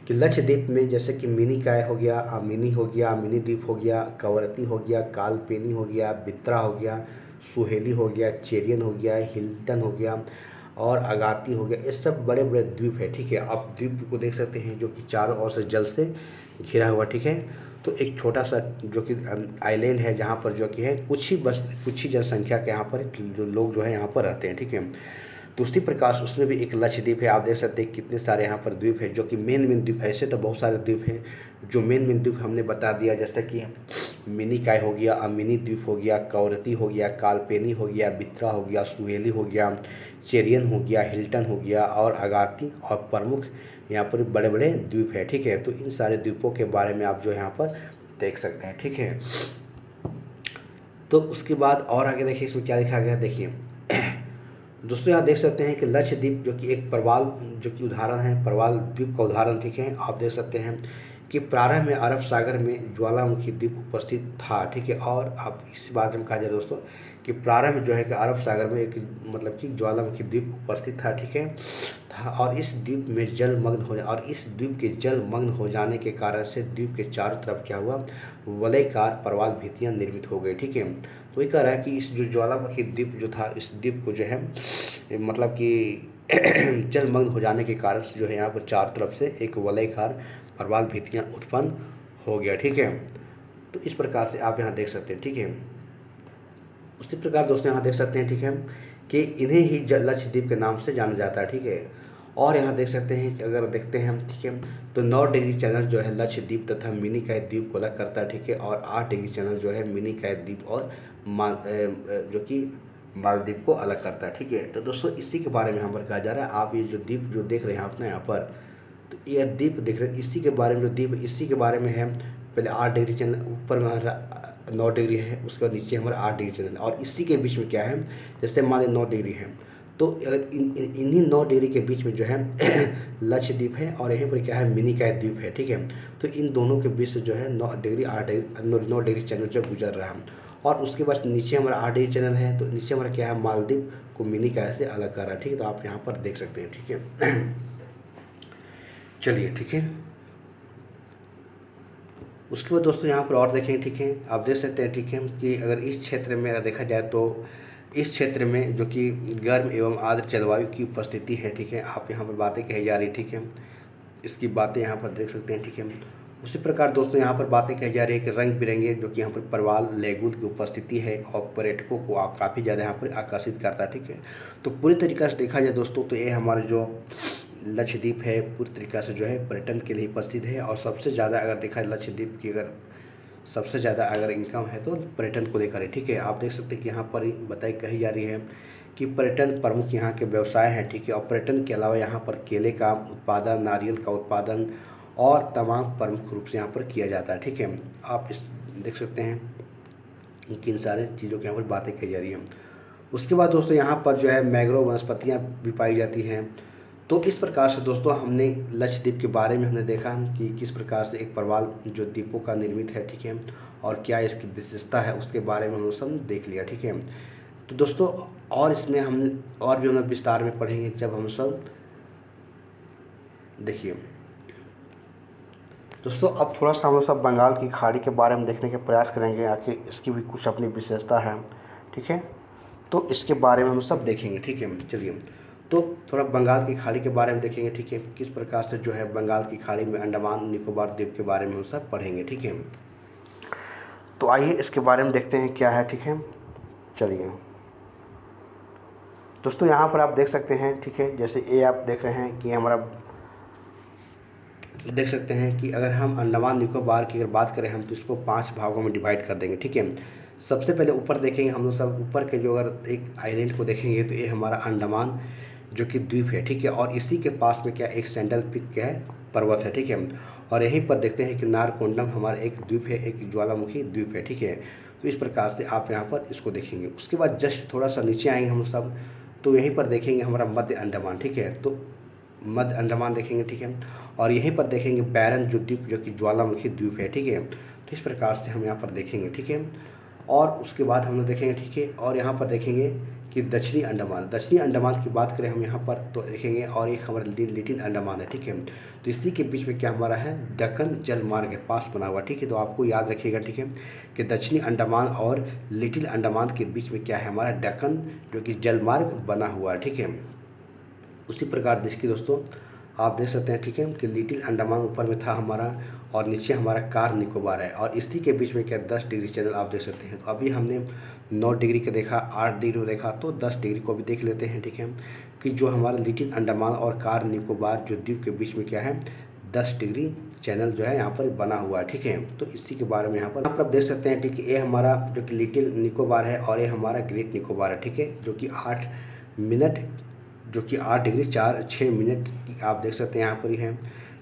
कि लक्षद्वीप में जैसे कि मिनी काय हो गया, मिनी हो गया, मिनी द्वीप हो गया, कवरती हो गया, कालपेनी हो गया, बित्रा हो गया, सुहेली हो गया, चेरियन हो गया, हिल्टन हो गया और अगाती हो गया, ये सब बड़े बड़े द्वीप है। ठीक है, आप द्वीप को देख सकते हैं जो कि चारों ओर से जल से घिरा हुआ। ठीक है, तो एक छोटा सा जो कि आइलैंड है जहाँ पर जो कि है कुछ ही जनसंख्या के यहाँ पर लोग जो है यहाँ पर रहते हैं। ठीक है, तो उसी प्रकार से उसमें भी एक लक्षद्वीप है। आप देख सकते हैं कितने सारे यहाँ पर द्वीप हैं जो कि मेन द्वीप। ऐसे तो बहुत सारे द्वीप हैं जो मेन द्वीप हमने बता दिया, जैसे कि मिनिकॉय हो गया, अमिनी द्वीप हो गया, कवरती हो गया, कालपेनी हो गया, बित्रा हो गया, सुहेली हो गया, चेरियन हो गया, हिल्टन हो गया और अगाती और प्रमुख यहाँ पर बड़े बड़े द्वीप है। ठीक है, तो इन सारे द्वीपों के बारे में आप जो यहाँ पर देख सकते हैं। ठीक है, तो उसके बाद और आगे देखिए इसमें क्या लिखा गया। देखिए दोस्तों यहाँ देख सकते हैं कि लक्षद्वीप जो कि एक प्रवाल जो कि उदाहरण है, प्रवाल द्वीप का उदाहरण। ठीक है, आप देख सकते हैं कि प्रारंभ में अरब सागर में ज्वालामुखी द्वीप उपस्थित था। ठीक है, और आप इस बात में कहा जाए दोस्तों कि प्रारंभ में जो है कि अरब सागर में एक मतलब कि ज्वालामुखी द्वीप उपस्थित था। ठीक है, था और इस द्वीप में जलमग्न हो और इस द्वीप के जलमग्न हो जाने के कारण से द्वीप के चारों तरफ क्या हुआ, वलयकार प्रवाल भित्तियाँ निर्मित हो गई। ठीक है, तो ये कह रहा है कि इस जो ज्वालामुखी द्वीप जो था, इस द्वीप को जो है मतलब कि जलमग्न हो जाने के कारण से जो है यहाँ पर चारों तरफ से एक वलयकार प्रवाल भित्तियाँ उत्पन्न हो गया। ठीक है, तो इस प्रकार से आप यहाँ देख सकते हैं। ठीक है, उसी प्रकार दोस्तों यहाँ देख सकते हैं। ठीक है, कि इन्हें ही लक्षद्वीप के नाम से जाना जाता है। ठीक है, और यहाँ देख सकते हैं कि अगर देखते हैं हम, ठीक है, तो 9 डिग्री चैनल जो है लक्षद्वीप तथा मिनिकॉय द्वीप को अलग करता है। ठीक है, और 8 डिग्री चैनल जो है मिनिकॉय द्वीप और जो कि मालदीव को अलग करता है। ठीक है, तो दोस्तों इसी के बारे में यहाँ पर कहा जा रहा है। आप ये जो द्वीप जो देख रहे हैं अपने यहाँ पर, तो ये द्वीप देख रहे हैं, इसी के बारे में जो द्वीप इसी के बारे में है। पहले 8 डिग्री चैनल ऊपर में हमारा 9 डिग्री है, उसके बाद नीचे हमारा 8 डिग्री चैनल, और इसी के बीच में क्या है, जैसे मान लें 9 डिग्री है, तो अगर इन्हीं 9 डिग्री के बीच में जो है लक्षद्वीप है और यहीं पर क्या है मिनिकॉय द्वीप है। ठीक है, तो इन दोनों के बीच से जो है 9 डिग्री 8 डिग्री 9 डिग्री चैनल जो गुजर रहा है, और उसके बाद नीचे हमारा 8 डिग्री चैनल है, तो नीचे हमारा क्या है मालदीव को मिनिकॉय से अलग कर रहा है। ठीक है, तो आप यहाँ पर देख सकते हैं। ठीक है, चलिए ठीक है, उसके बाद दोस्तों यहाँ पर और देखें। ठीक है, आप देख सकते हैं। ठीक है, कि अगर इस क्षेत्र में अगर देखा जाए तो इस क्षेत्र में जो कि गर्म एवं आर्द्र जलवायु की उपस्थिति है। ठीक है, आप यहाँ पर बातें कही जा रही। ठीक है, इसकी बातें यहाँ पर देख सकते हैं। ठीक है, उसी प्रकार दोस्तों यहाँ पर बातें कही जा रही है कि रंग बिरंगे जो कि यहाँ पर प्रवाल लेगुल की उपस्थिति है और पर्यटकों को काफ़ी ज़्यादा यहाँ पर आकर्षित करता है। ठीक है, तो पूरी तरीक़ा से देखा जाए दोस्तों तो ये हमारा जो लक्षद्वीप है पूरी तरीक़ा से जो है पर्यटन के लिए प्रसिद्ध है, और सबसे ज़्यादा अगर देखा जाए लक्षद्वीप की अगर सबसे ज़्यादा अगर इनकम है तो पर्यटन को लेकर है। ठीक है, आप देख सकते हैं कि यहाँ पर बताई कही जा रही है कि पर्यटन प्रमुख यहाँ के व्यवसाय हैं। ठीक है, और पर्यटन के अलावा यहाँ पर केले का उत्पादन, नारियल का उत्पादन और तमाम प्रमुख रूप से यहाँ पर किया जाता है। ठीक है, आप इस देख सकते हैं कि इन सारे चीज़ों की यहाँ पर बातें कही जा रही हैं। उसके बाद दोस्तों यहाँ पर जो है मैंग्रोव वनस्पतियाँ भी पाई जाती हैं। तो इस प्रकार से दोस्तों हमने लक्षद्वीप के बारे में हमने देखा कि किस प्रकार से एक प्रवाल जो द्वीपों का निर्मित है। ठीक है, और क्या इसकी विशेषता है उसके बारे में हम सब देख लिया। ठीक है, तो दोस्तों और इसमें हम और भी हम विस्तार में पढ़ेंगे जब हम सब देखिए दोस्तों अब थोड़ा सा हम सब बंगाल की खाड़ी के बारे में देखने के प्रयास करेंगे, आखिर इसकी भी कुछ अपनी विशेषता है। ठीक है, तो इसके बारे में हम सब देखेंगे। ठीक है, चलिए तो थोड़ा बंगाल की खाड़ी के बारे में देखेंगे। ठीक है, किस प्रकार से जो है बंगाल की खाड़ी में अंडमान निकोबार द्वीप के बारे में हम सब पढ़ेंगे। ठीक है, तो आइए इसके बारे में देखते हैं क्या है। ठीक है, चलिए दोस्तों यहाँ पर आप देख सकते हैं। ठीक है, जैसे ये आप देख रहे हैं कि हमारा देख सकते हैं कि अगर हम अंडमान निकोबार की अगर बात करें हम तो इसको 5 भागों में डिवाइड कर देंगे। ठीक है, सबसे पहले ऊपर देखेंगे हम लोग सब ऊपर के जो अगर एक आइलैंड को देखेंगे तो ये हमारा अंडमान जो कि द्वीप है। ठीक है, और इसी के पास में क्या एक सैंडल पिक क्या है पर्वत है। ठीक है, और यहीं पर देखते हैं कि नारकोंडम हमारा एक द्वीप है, एक ज्वालामुखी द्वीप है। ठीक है, तो इस प्रकार से आप यहाँ पर इसको देखेंगे। उसके बाद जस्ट थोड़ा सा नीचे आएंगे हम सब तो यहीं पर देखेंगे हमारा मध्य अंडमान। ठीक है, तो मध्य अंडमान देखेंगे। ठीक है, और यहीं पर देखेंगे बैरन जो द्वीप जो कि ज्वालामुखी द्वीप है। ठीक है, तो इस प्रकार से हम यहाँ पर देखेंगे। ठीक है, और उसके बाद हम लोग देखेंगे। ठीक है, और यहाँ पर देखेंगे कि दक्षिणी अंडमान की बात करें हम यहाँ पर तो देखेंगे, और एक हमारा लिटिल अंडमान है। ठीक है, तो इसी के बीच में क्या हमारा है दक्कन जल मार्ग है पास बना हुआ। ठीक है, तो आपको याद रखिएगा। ठीक है, कि दक्षिणी अंडमान और लिटिल अंडमान के बीच में क्या है हमारा दक्कन जो कि जल मार्ग बना हुआ है। ठीक है, उसी प्रकार देखिए दोस्तों आप देख सकते हैं। ठीक है, कि लिटिल अंडमान ऊपर में था हमारा, और नीचे हमारा कार निकोबार है, और इसी के बीच में क्या 10 डिग्री चैनल आप देख सकते हैं। तो अभी हमने 9 डिग्री का देखा, 8 डिग्री को देखा, तो 10 डिग्री को भी देख लेते हैं, ठीक है, कि जो हमारा लिटिल अंडमान और कार निकोबार जो द्वीप के बीच में क्या है 10 डिग्री चैनल जो है यहाँ पर बना हुआ है, ठीक है। तो इसी के बारे में यहाँ पर आप देख सकते हैं, ठीक है, ये हमारा जो कि लिटिल निकोबार है और ये हमारा ग्रेट निकोबार है, ठीक है, जो कि 8 मिनट जो कि 8 डिग्री 6 मिनट आप देख सकते हैं यहाँ पर ही है,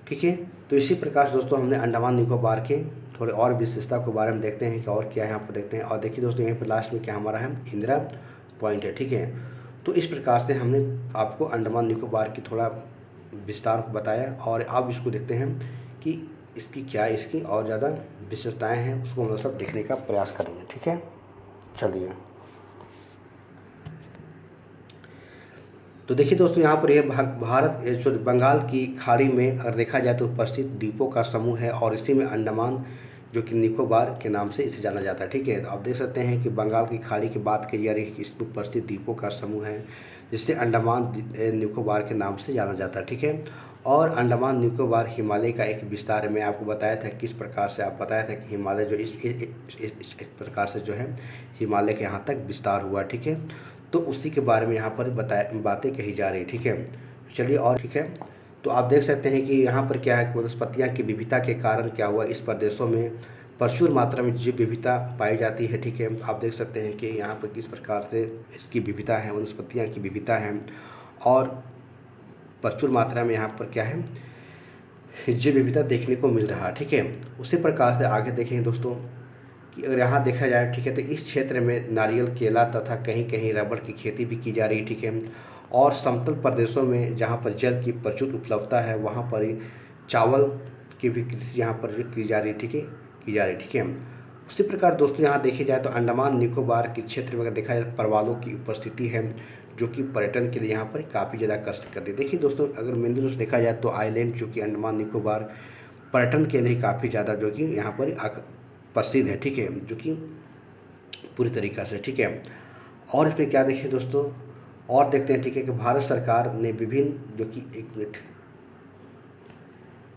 ठीक है। तो इसी प्रकार से दोस्तों हमने अंडमान निकोबार के थोड़े और विशेषता के बारे में देखते हैं कि और क्या है यहाँ पर देखते हैं। और देखिए दोस्तों यहाँ पर लास्ट में क्या हमारा है इंदिरा पॉइंट है, ठीक है। तो इस प्रकार से हमने आपको अंडमान निकोबार की थोड़ा विस्तार को बताया, और अब इसको देखते हैं कि इसकी क्या इसकी और ज़्यादा विशेषताएं हैं, उसको हम सब देखने का प्रयास करेंगे, ठीक है। चलिए, तो देखिए दोस्तों यहाँ पर यह भारत जो बंगाल की खाड़ी में अगर देखा जाए तो उपस्थित द्वीपों का समूह है, और इसी में अंडमान जो कि निकोबार के नाम से इसे जाना जाता है, ठीक है। तो आप देख सकते हैं कि बंगाल की खाड़ी की बात की जा रही है कि इसमें उपस्थित द्वीपों का समूह है, जिसे अंडमान निकोबार के नाम से जाना जाता है, ठीक है। और अंडमान निकोबार हिमालय का एक विस्तार है। मैं आपको बताया था किस प्रकार से आप बताया था कि हिमालय जो इस प्रकार से जो है हिमालय के यहाँ तक विस्तार हुआ, ठीक है। तो उसी के बारे में यहाँ पर बातें कही जा रही, ठीक है। चलिए, और ठीक है, तो आप देख सकते हैं कि यहाँ पर क्या है, वनस्पतियाँ की विविधता के कारण क्या हुआ, इस प्रदेशों में प्रचुर मात्रा में जीव विविधता पाई जाती है, ठीक है। आप देख सकते हैं कि यहाँ पर किस प्रकार से इसकी विविधता है, वनस्पतियाँ की विविधता है, और प्रचुर मात्रा में यहाँ पर क्या है जीव विविधता देखने को मिल रहा है, ठीक है। उसी प्रकार से आगे देखेंगे दोस्तों कि अगर यहाँ देखा जाए, ठीक है, तो इस क्षेत्र में नारियल, केला तथा कहीं कहीं रबड़ की खेती भी की जा रही है, ठीक है। और समतल प्रदेशों में जहाँ पर जल की प्रचुर उपलब्धता है वहाँ पर ही चावल की भी कृषि यहाँ पर की जा रही है, ठीक है, की जा रही है, ठीक है। उसी प्रकार दोस्तों यहाँ देखी जाए तो अंडमान निकोबार के क्षेत्र में अगर देखा जाए परवालों की उपस्थिति है, जो कि पर्यटन के लिए यहाँ पर काफ़ी ज़्यादा आकर्षित करती है। देखिए दोस्तों, अगर मेन रूप से देखा जाए तो आइलैंड जो कि अंडमान निकोबार पर्यटन के लिए काफ़ी ज़्यादा जो कि यहाँ पर प्रसिद्ध है, ठीक है, जो कि पूरी तरीक़ा से, ठीक है। और इसमें क्या देखिए दोस्तों, और देखते हैं, ठीक है, कि भारत सरकार ने विभिन्न जो कि एक मिनट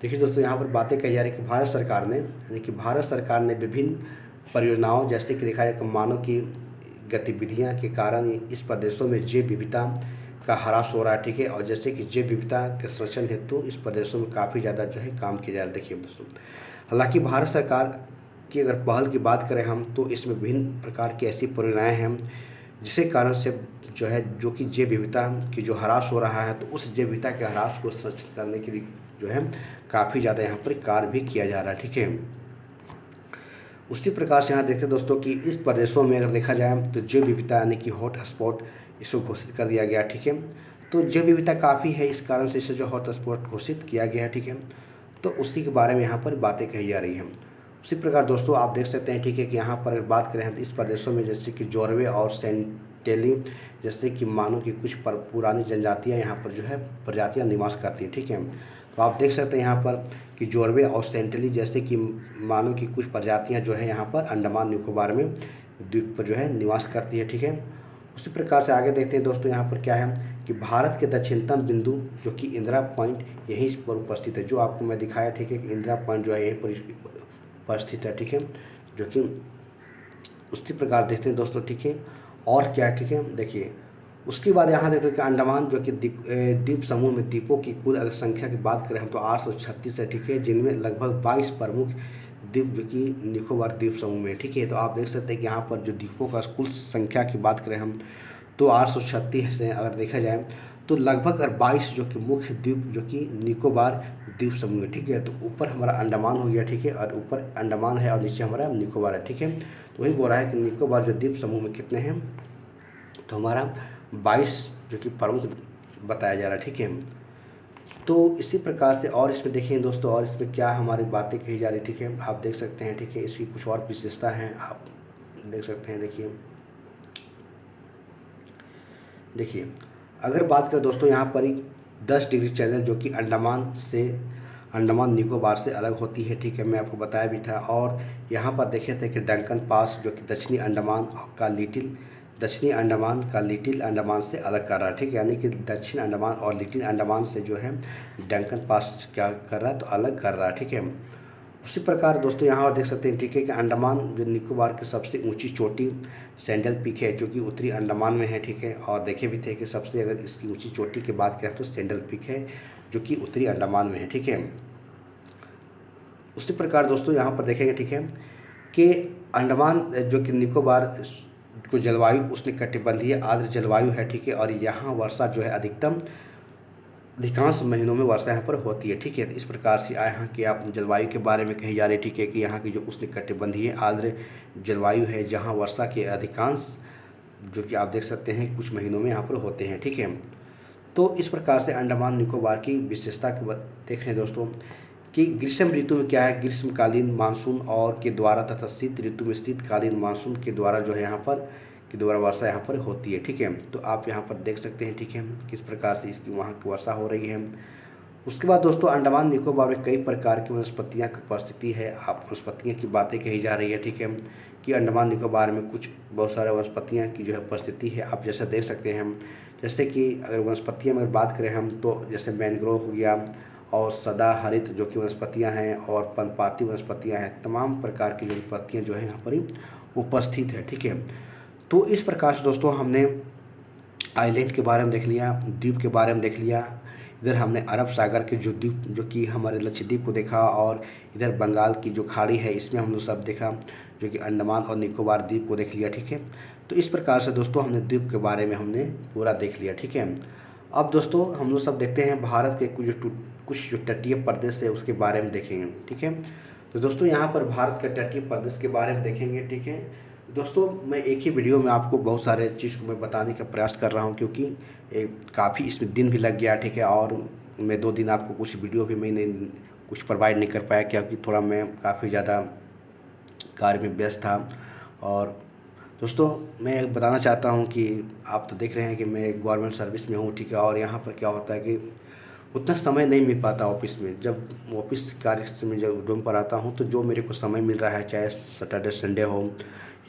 देखिए दोस्तों यहाँ पर बातें कही जा रही है कि भारत सरकार ने यानी कि भारत सरकार ने विभिन्न परियोजनाओं जैसे कि देखा जाए कि मानव की गतिविधियाँ के कारण इस प्रदेशों में जैव विविधता का ह्रास हो रहा है, ठीक है। और जैसे कि जैव विविधता के संरक्षण हेतु इस प्रदेशों में काफ़ी ज़्यादा जो है काम किया जा रहा है। देखिए दोस्तों, हालांकि भारत सरकार की अगर पहल की बात करें हम, तो इसमें विभिन्न प्रकार की ऐसी परियोजनाएँ हैं जिसके कारण से जो है जो कि जैव विविधता की जो ह्रास हो रहा है, तो उस जैव विविधता के ह्रास को संरक्षित करने के लिए जो है काफ़ी ज़्यादा यहाँ पर कार्य भी किया जा रहा है, ठीक है। उसी प्रकार से यहाँ देखते हैं दोस्तों कि इस प्रदेशों में अगर देखा जाए तो जैव विविधता यानी कि हॉट स्पॉट इसको घोषित कर दिया गया, ठीक है। तो जैव विविधता काफ़ी है, इस कारण से इसे जो हॉट स्पॉट घोषित किया गया है, ठीक है। तो उसी के बारे में यहाँ पर बातें कही जा रही हैं। उसी प्रकार दोस्तों आप देख सकते हैं, ठीक है, कि यहाँ पर अगर बात करें हम तो इस प्रदेशों में जैसे कि जोरवे और सेंटेली जैसे कि मानो की कुछ पुरानी जनजातियाँ यहाँ पर जो है प्रजातियाँ निवास करती हैं, ठीक है। तो आप देख सकते हैं यहाँ पर कि जोरवे और सेंटेली जैसे कि मानो की कुछ प्रजातियाँ जो है यहाँ पर अंडमान निकोबार में द्वीप पर जो है निवास करती है, ठीक है। उसी प्रकार से आगे देखते हैं दोस्तों यहाँ पर क्या है कि भारत के दक्षिणतम बिंदु जो कि इंदिरा पॉइंट यहीं पर उपस्थित है, जो आपको मैं दिखाया, ठीक है, कि इंदिरा पॉइंट जो है यहीं पर उपस्थित है, ठीक है, जो कि उसी प्रकार देखते हैं दोस्तों, ठीक है। और क्या है, ठीक है, देखिए उसके बाद यहाँ देखते हैं कि अंडमान जो कि द्वीप समूह में द्वीपों की कुल अगर संख्या की बात करें हम तो 836 है, ठीक है, जिनमें लगभग 22 प्रमुख द्वीप जो कि निकोबार द्वीप समूह में, ठीक है। तो आप देख सकते हैं कि यहाँ पर जो द्वीपों का कुल संख्या की बात करें हम तो 836 है अगर देखा जाए, तो लगभग 22 जो कि मुख्य द्वीप जो कि निकोबार द्वीप समूह है, ठीक है। तो ऊपर हमारा अंडमान हो गया, ठीक है, और ऊपर अंडमान है और नीचे हमारा निकोबार है, ठीक है। तो वही बोल रहा है कि निकोबार जो द्वीप समूह में कितने हैं, तो हमारा 22 जो कि प्रमुख बताया जा रहा है, ठीक है। तो इसी प्रकार से और इसमें देखिए दोस्तों, और इसमें क्या हमारी बातें कही जा रही, ठीक है, आप देख सकते हैं, ठीक है। इसकी कुछ और विशेषता हैं, आप देख सकते हैं। देखिए अगर बात करें दोस्तों यहाँ पर ही 10 डिग्री चैनल जो कि अंडमान निकोबार से अलग होती है, ठीक है, मैं आपको बताया भी था। और यहाँ पर देखे थे कि डंकन पास जो कि दक्षिणी अंडमान का लिटिल अंडमान से अलग कर रहा है, ठीक है, यानी कि दक्षिण अंडमान और लिटिल अंडमान से जो है डंकन पास क्या कर रहा है, तो अलग कर रहा है, ठीक है। उसी प्रकार दोस्तों यहाँ पर देख सकते हैं ठीक है कि अंडमान जो निकोबार की सबसे ऊंची चोटी सैंडल पीक है जो कि उत्तरी अंडमान में है, ठीक है। और देखे भी थे कि सबसे अगर इसकी ऊंची चोटी की बात करें तो सैंडल पीक है जो कि उत्तरी अंडमान में है, ठीक है। उसी प्रकार दोस्तों यहाँ पर देखेंगे ठीक है कि अंडमान जो कि निकोबार को जलवायु उष्णकटिबंधीय आर्द्र जलवायु है, ठीक है। और यहाँ वर्षा जो है अधिकतम अधिकांश महीनों में वर्षा यहाँ पर होती है, ठीक है। तो इस प्रकार से यहाँ की आप जलवायु के बारे में कही जा रही है, ठीक है, कि यहाँ की जो उष्णकटिबंधीय आर्द्र जलवायु है जहाँ वर्षा के अधिकांश जो कि आप देख सकते हैं कुछ महीनों में यहाँ पर होते हैं, ठीक है। तो इस प्रकार से अंडमान निकोबार की विशेषता के देख रहे हैं दोस्तों कि ग्रीष्म ऋतु में क्या है, ग्रीष्मकालीन मानसून और के द्वारा तथा शीत ऋतु में शीतकालीन मानसून के द्वारा जो है यहाँ पर कि द्वारा वर्षा यहाँ पर होती है, ठीक है। तो आप यहाँ पर देख सकते हैं, ठीक है, किस प्रकार से इसकी वहाँ की वर्षा हो रही है। उसके बाद दोस्तों अंडमान निकोबार में कई प्रकार की वनस्पतियाँ की उपस्थिति है। आप वनस्पतियों की बातें कही जा रही है, ठीक है, कि अंडमान निकोबार में कुछ बहुत सारे वनस्पतियाँ की जो है उपस्थिति है। आप जैसा देख सकते हैं, जैसे कि अगर वनस्पतियाँ में बात करें हम तो जैसे मैंग्रोव हो गया और सदाहरित जो कि वनस्पतियाँ हैं और पर्णपाती वनस्पतियाँ हैं, तमाम प्रकार की वनस्पतियाँ जो है यहाँ पर ही उपस्थित है, ठीक है। तो इस प्रकार से दोस्तों हमने आइलैंड के बारे में देख लिया, द्वीप के बारे में देख लिया, इधर हमने अरब सागर के जो द्वीप जो कि हमारे लक्षद्वीप को देखा, और इधर बंगाल की जो खाड़ी है इसमें हम लोग सब देखा जो कि अंडमान और निकोबार द्वीप को देख लिया, ठीक है। तो इस प्रकार से दोस्तों हमने द्वीप के बारे में हमने पूरा देख लिया, ठीक है। अब दोस्तों हम लोग सब देखते हैं भारत के कुछ जो तटीय प्रदेश है उसके बारे में देखेंगे, ठीक है। तो दोस्तों यहाँ पर भारत के तटीय प्रदेश के बारे में देखेंगे, ठीक है। दोस्तों मैं एक ही वीडियो में आपको बहुत सारे चीज़ को मैं बताने का प्रयास कर रहा हूँ क्योंकि काफ़ी इसमें दिन भी लग गया, ठीक है। और मैं 2 दिन आपको कुछ वीडियो भी मैंने कुछ प्रोवाइड नहीं कर पाया क्योंकि थोड़ा मैं काफ़ी ज़्यादा कार्य में व्यस्त था। और दोस्तों मैं बताना चाहता हूँ कि आप तो देख रहे हैं कि मैं गवर्नमेंट सर्विस में हूँ, ठीक है। और यहाँ पर क्या होता है कि उतना समय नहीं मिल पाता ऑफिस में। जब ऑफिस कार्य से मैं जब रूम पर आता हूँ तो जो मेरे को समय मिल रहा है, चाहे सैटरडे संडे हो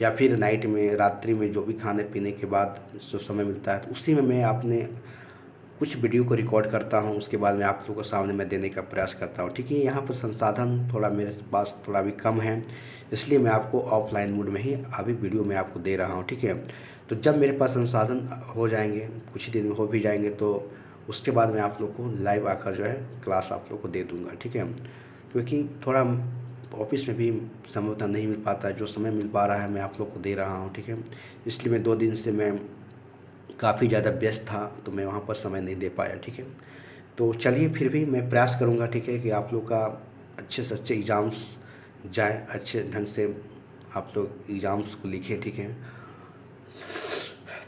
या फिर नाइट में रात्रि में जो भी खाने पीने के बाद जो समय मिलता है तो उसी में मैं अपने कुछ वीडियो को रिकॉर्ड करता हूँ। उसके बाद में आप लोगों के सामने मैं देने का प्रयास करता हूँ, ठीक है। यहाँ पर संसाधन थोड़ा मेरे पास थोड़ा भी कम है, इसलिए मैं आपको ऑफलाइन मोड में ही अभी वीडियो में आपको दे रहा हूँ, ठीक है। तो जब मेरे पास संसाधन हो जाएंगे, कुछ दिन में हो भी जाएंगे, तो उसके बाद मैं आप लोग को लाइव आकर जो है क्लास आप लोग को दे दूँगा, ठीक है। क्योंकि थोड़ा ऑफिस में भी समय उतना नहीं मिल पाता है, जो समय मिल पा रहा है मैं आप लोग को दे रहा हूँ, ठीक है। इसलिए मैं 2 दिन से मैं काफ़ी ज़्यादा व्यस्त था तो मैं वहाँ पर समय नहीं दे पाया, ठीक है। तो चलिए फिर भी मैं प्रयास करूँगा, ठीक है, कि आप लोग का अच्छे से अच्छे एग्ज़ाम्स जाए, अच्छे ढंग से आप लोग एग्ज़ाम्स को लिखें, ठीक है।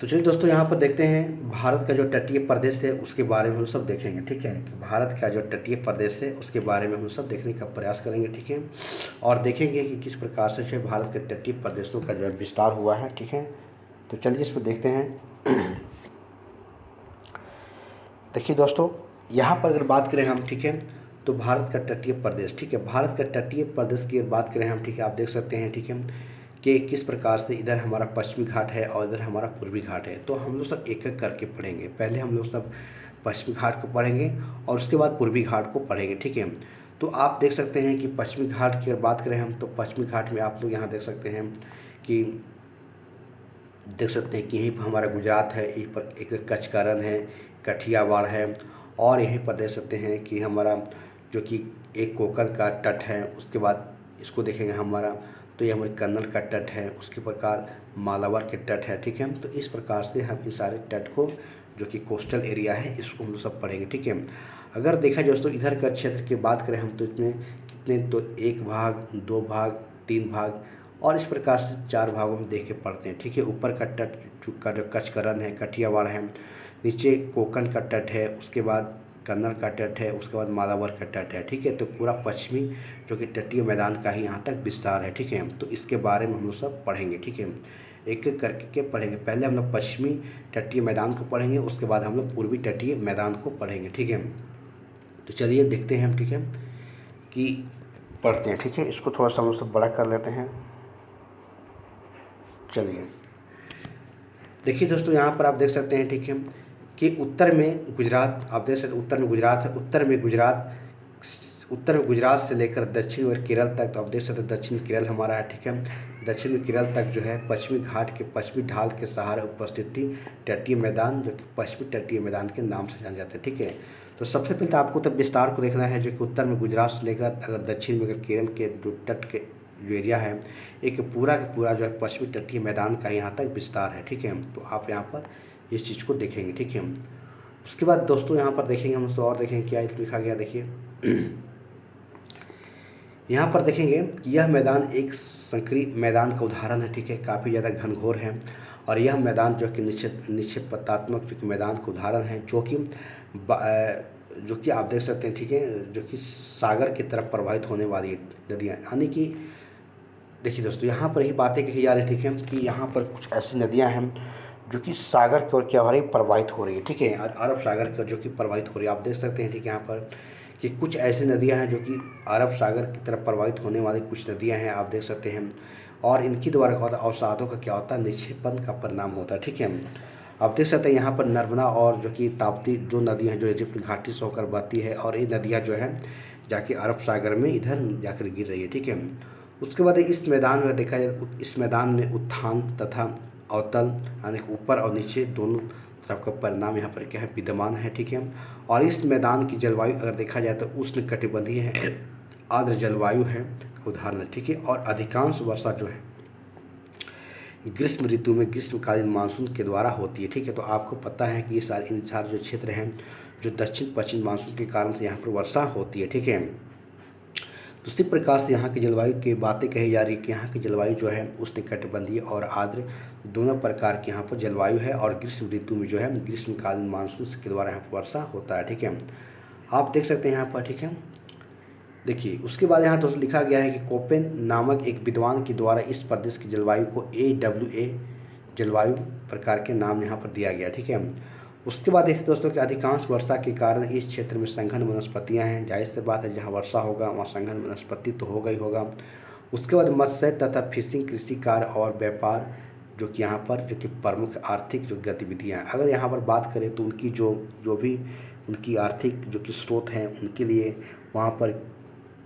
तो चलिए दोस्तों यहाँ पर देखते हैं भारत का जो तटीय प्रदेश है उसके बारे में हम सब देखेंगे, ठीक है। कि भारत का जो तटीय प्रदेश है उसके बारे में हम सब देखने का प्रयास करेंगे, ठीक है। और देखेंगे कि किस प्रकार से जो भारत के तटीय प्रदेशों का जो विस्तार हुआ है, ठीक है। तो चलिए इसको देखते हैं। देखिए दोस्तों यहाँ पर अगर बात करें हम, ठीक है, तो भारत का तटीय प्रदेश, ठीक है, भारत का तटीय प्रदेश की बात करें हम, ठीक है, आप देख सकते हैं, ठीक है, कि किस प्रकार से इधर हमारा पश्चिमी घाट है और इधर हमारा पूर्वी घाट है। तो हम लोग सब एक एक करके पढ़ेंगे। पहले हम लोग सब पश्चिमी घाट को पढ़ेंगे और उसके बाद पूर्वी घाट को पढ़ेंगे, ठीक है। तो आप देख सकते हैं कि पश्चिमी घाट की अगर बात करें हम तो पश्चिमी घाट में आप लोग यहाँ देख सकते हैं कि यहीं पर हमारा गुजरात है, यहीं पर एक कच्छ का रण है, कठियावाड़ है, और यहीं पर देख सकते हैं कि हमारा जो कि एक कोकण का तट है। उसके बाद इसको देखेंगे हमारा तो ये हमारे कन्नड़ का तट है, उसके प्रकार मालाबार के तट है, ठीक है। तो इस प्रकार से हम इन सारे तट को जो कि कोस्टल एरिया है इसको हम लोग सब पढ़ेंगे, ठीक है। अगर देखा जाए दोस्तों इधर का क्षेत्र की बात करें हम तो इसमें कितने तो 1 भाग, 2 भाग, 3 भाग और इस प्रकार से 4 भागों में देख के पढ़ते हैं, ठीक है। ऊपर का तट का जो कच्छ का रण है, कठियावाड़ है, नीचे कोकण का तट है, उसके बाद कन्नड़ का तट है, उसके बाद मालाबार का तट है, ठीक है। तो पूरा पश्चिमी जो कि तटीय मैदान का ही यहाँ तक विस्तार है, ठीक है। तो इसके बारे में हम लोग सब पढ़ेंगे, ठीक है, एक एक करके पढ़ेंगे। पहले हम लोग पश्चिमी तटीय मैदान को पढ़ेंगे, उसके बाद हम लोग पूर्वी तटीय मैदान को पढ़ेंगे, ठीक है। तो चलिए देखते हैं हम, ठीक है, कि पढ़ते हैं, ठीक है। इसको थोड़ा सा हम सब बड़ा कर लेते हैं। चलिए देखिए दोस्तों यहाँ पर आप देख सकते हैं, ठीक है, कि उत्तर में गुजरात, आप देख सकते उत्तर में गुजरात है, उत्तर में गुजरात, उत्तर में गुजरात से लेकर दक्षिण में केरल तक, तो आप देख सकते हैं दक्षिण केरल हमारा है, ठीक है। दक्षिण में केरल तक जो है पश्चिमी घाट के पश्चिमी ढाल के सहारे उपस्थिति तटीय मैदान, जो कि पश्चिमी तटीय मैदान के नाम से जाने जाते हैं, ठीक है। तो सबसे पहले तो आपको तब विस्तार को देखना है, जो कि उत्तर में गुजरात से लेकर अगर दक्षिण में अगर केरल के जो तट के जो एरिया है, एक पूरा का पूरा जो है पश्चिमी तटीय मैदान का यहाँ तक विस्तार है, ठीक है। तो आप यहाँ पर इस चीज़ को देखेंगे, ठीक है। उसके बाद दोस्तों यहाँ पर देखेंगे हम, और देखेंगे क्या लिखा गया, देखिए यहाँ पर देखेंगे कि यह मैदान एक संकरी मैदान का उदाहरण है, ठीक है। काफ़ी ज़्यादा घनघोर है और यह मैदान जो कि निक्षेपात्मक जो कि मैदान का उदाहरण है, जो कि आप देख सकते हैं, ठीक है, जो कि सागर की तरफ प्रवाहित होने वाली नदियाँ, यानी कि देखिए दोस्तों यहाँ पर ही बातें कही जा रही, ठीक है, कि यहाँ पर कुछ ऐसी नदियाँ हैं जो कि सागर की ओर क्या हो रही है, प्रवाहित हो रही है, ठीक है, और अरब सागर की ओर जो कि प्रवाहित हो रही है। आप देख सकते हैं, ठीक है, यहाँ पर कि कुछ ऐसी नदियां हैं जो कि अरब सागर की तरफ प्रवाहित होने वाली कुछ नदियां हैं, आप देख सकते हैं। और इनकी द्वारा क्या होता है, अवसादों का क्या होता है, निक्षेपण का परिणाम होता है, ठीक है। आप देख सकते हैं यहाँ पर नर्मदा और जो कि ताप्ती जो नदियाँ हैं जो इजिप्ट घाटी से होकर बहती है, और ये नदियाँ जो है जाके अरब सागर में इधर जाकर गिर रही है, ठीक है। उसके बाद इस मैदान में देखा जाए, इस मैदान में उत्थान तथा अवतल यानी कि ऊपर और नीचे दोनों तरफ का परिणाम यहाँ पर क्या है, विद्यमान है, ठीक है। और इस मैदान की जलवायु अगर देखा जाए तो उष्ण कटिबंधीय है, आर्द्र जलवायु है उदाहरण, ठीक है। और अधिकांश वर्षा जो है ग्रीष्म ऋतु में ग्रीष्मकालीन मानसून के द्वारा होती है, ठीक है। तो आपको पता है कि ये इन सारे जो क्षेत्र हैं जो दक्षिण पश्चिम मानसून के कारण से यहाँ पर वर्षा होती है, ठीक है। दूसरी प्रकार से यहाँ की जलवायु की बातें कही जा रही है कि यहाँ की जलवायु जो है उष्णकटिबंधीय और आर्द्र दोनों प्रकार की यहाँ पर जलवायु है, और ग्रीष्म ऋतु में जो है ग्रीष्मकालीन मानसून के द्वारा यहाँ पर वर्षा होता है, ठीक है। आप देख सकते हैं यहाँ पर, ठीक है। देखिए उसके बाद यहाँ दोस्तों लिखा गया है कि कोपेन नामक एक विद्वान के द्वारा इस प्रदेश की जलवायु को AWA जलवायु प्रकार के नाम यहाँ पर दिया गया, ठीक है। उसके बाद देखिए दोस्तों कि अधिकांश वर्षा के कारण इस क्षेत्र में संघन वनस्पतियाँ हैं, जाहिर सी बात है जहाँ वर्षा होगा वहाँ संघन वनस्पति तो होगा ही होगा। उसके बाद मत्स्य तथा फिशिंग, कृषि कार्य और व्यापार जो कि यहाँ पर जो कि प्रमुख आर्थिक जो गतिविधियाँ हैं, अगर यहाँ पर बात करें तो उनकी जो भी उनकी आर्थिक जो कि स्रोत हैं उनके लिए वहाँ पर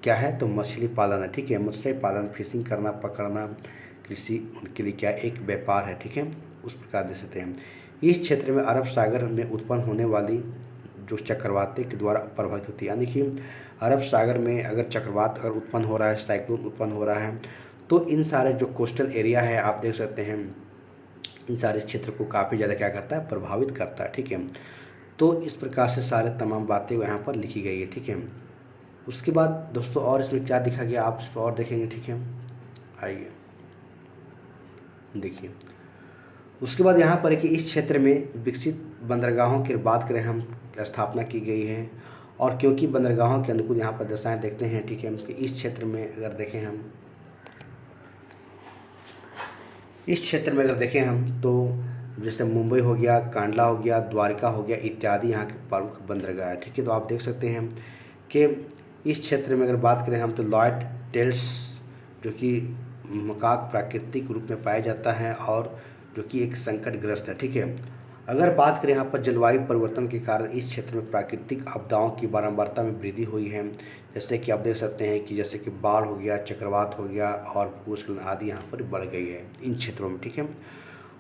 क्या है, तो मछली पालन है, ठीक है। मत्स्य पालन, फिशिंग करना, पकड़ना, कृषि उनके लिए क्या एक व्यापार है, ठीक है। उस प्रकार दे सकते हैं। इस क्षेत्र में अरब सागर में उत्पन्न होने वाली जो चक्रवातें के द्वारा प्रभावित होती है, यानी कि अरब सागर में अगर चक्रवात अगर उत्पन्न हो रहा है, साइक्लोन उत्पन्न हो रहा है, तो इन सारे जो कोस्टल एरिया है आप देख सकते हैं, इन सारे क्षेत्र को काफ़ी ज़्यादा क्या करता है, प्रभावित करता है, ठीक है। तो इस प्रकार से सारे तमाम बातें यहाँ पर लिखी गई है, ठीक है। उसके बाद दोस्तों और इसमें क्या दिखा गया आप इस पर और देखेंगे, ठीक है। आइए देखिए उसके बाद यहाँ पर कि इस क्षेत्र में विकसित बंदरगाहों की बात करें हम, स्थापना की गई है, और क्योंकि बंदरगाहों के अनुकूल यहाँ पर दशाएँ देखते हैं, ठीक है, कि इस क्षेत्र में अगर देखें हम, इस क्षेत्र में अगर देखें हम तो जैसे मुंबई हो गया, कांडला हो गया, द्वारका हो गया इत्यादि यहाँ के प्रमुख बंदरगाह है, ठीक है। तो आप देख सकते हैं कि इस क्षेत्र में अगर बात करें हम तो लॉयड टेल्स जो कि मकाक प्राकृतिक रूप में पाया जाता है और जो कि एक संकटग्रस्त है, ठीक है। अगर बात करें यहाँ पर जलवायु परिवर्तन के कारण इस क्षेत्र में प्राकृतिक आपदाओं की बारंबारता में वृद्धि हुई है, जैसे कि आप देख सकते हैं कि जैसे कि बाढ़ हो गया, चक्रवात हो गया और भूस्खलन आदि यहाँ पर बढ़ गई है इन क्षेत्रों में, ठीक है।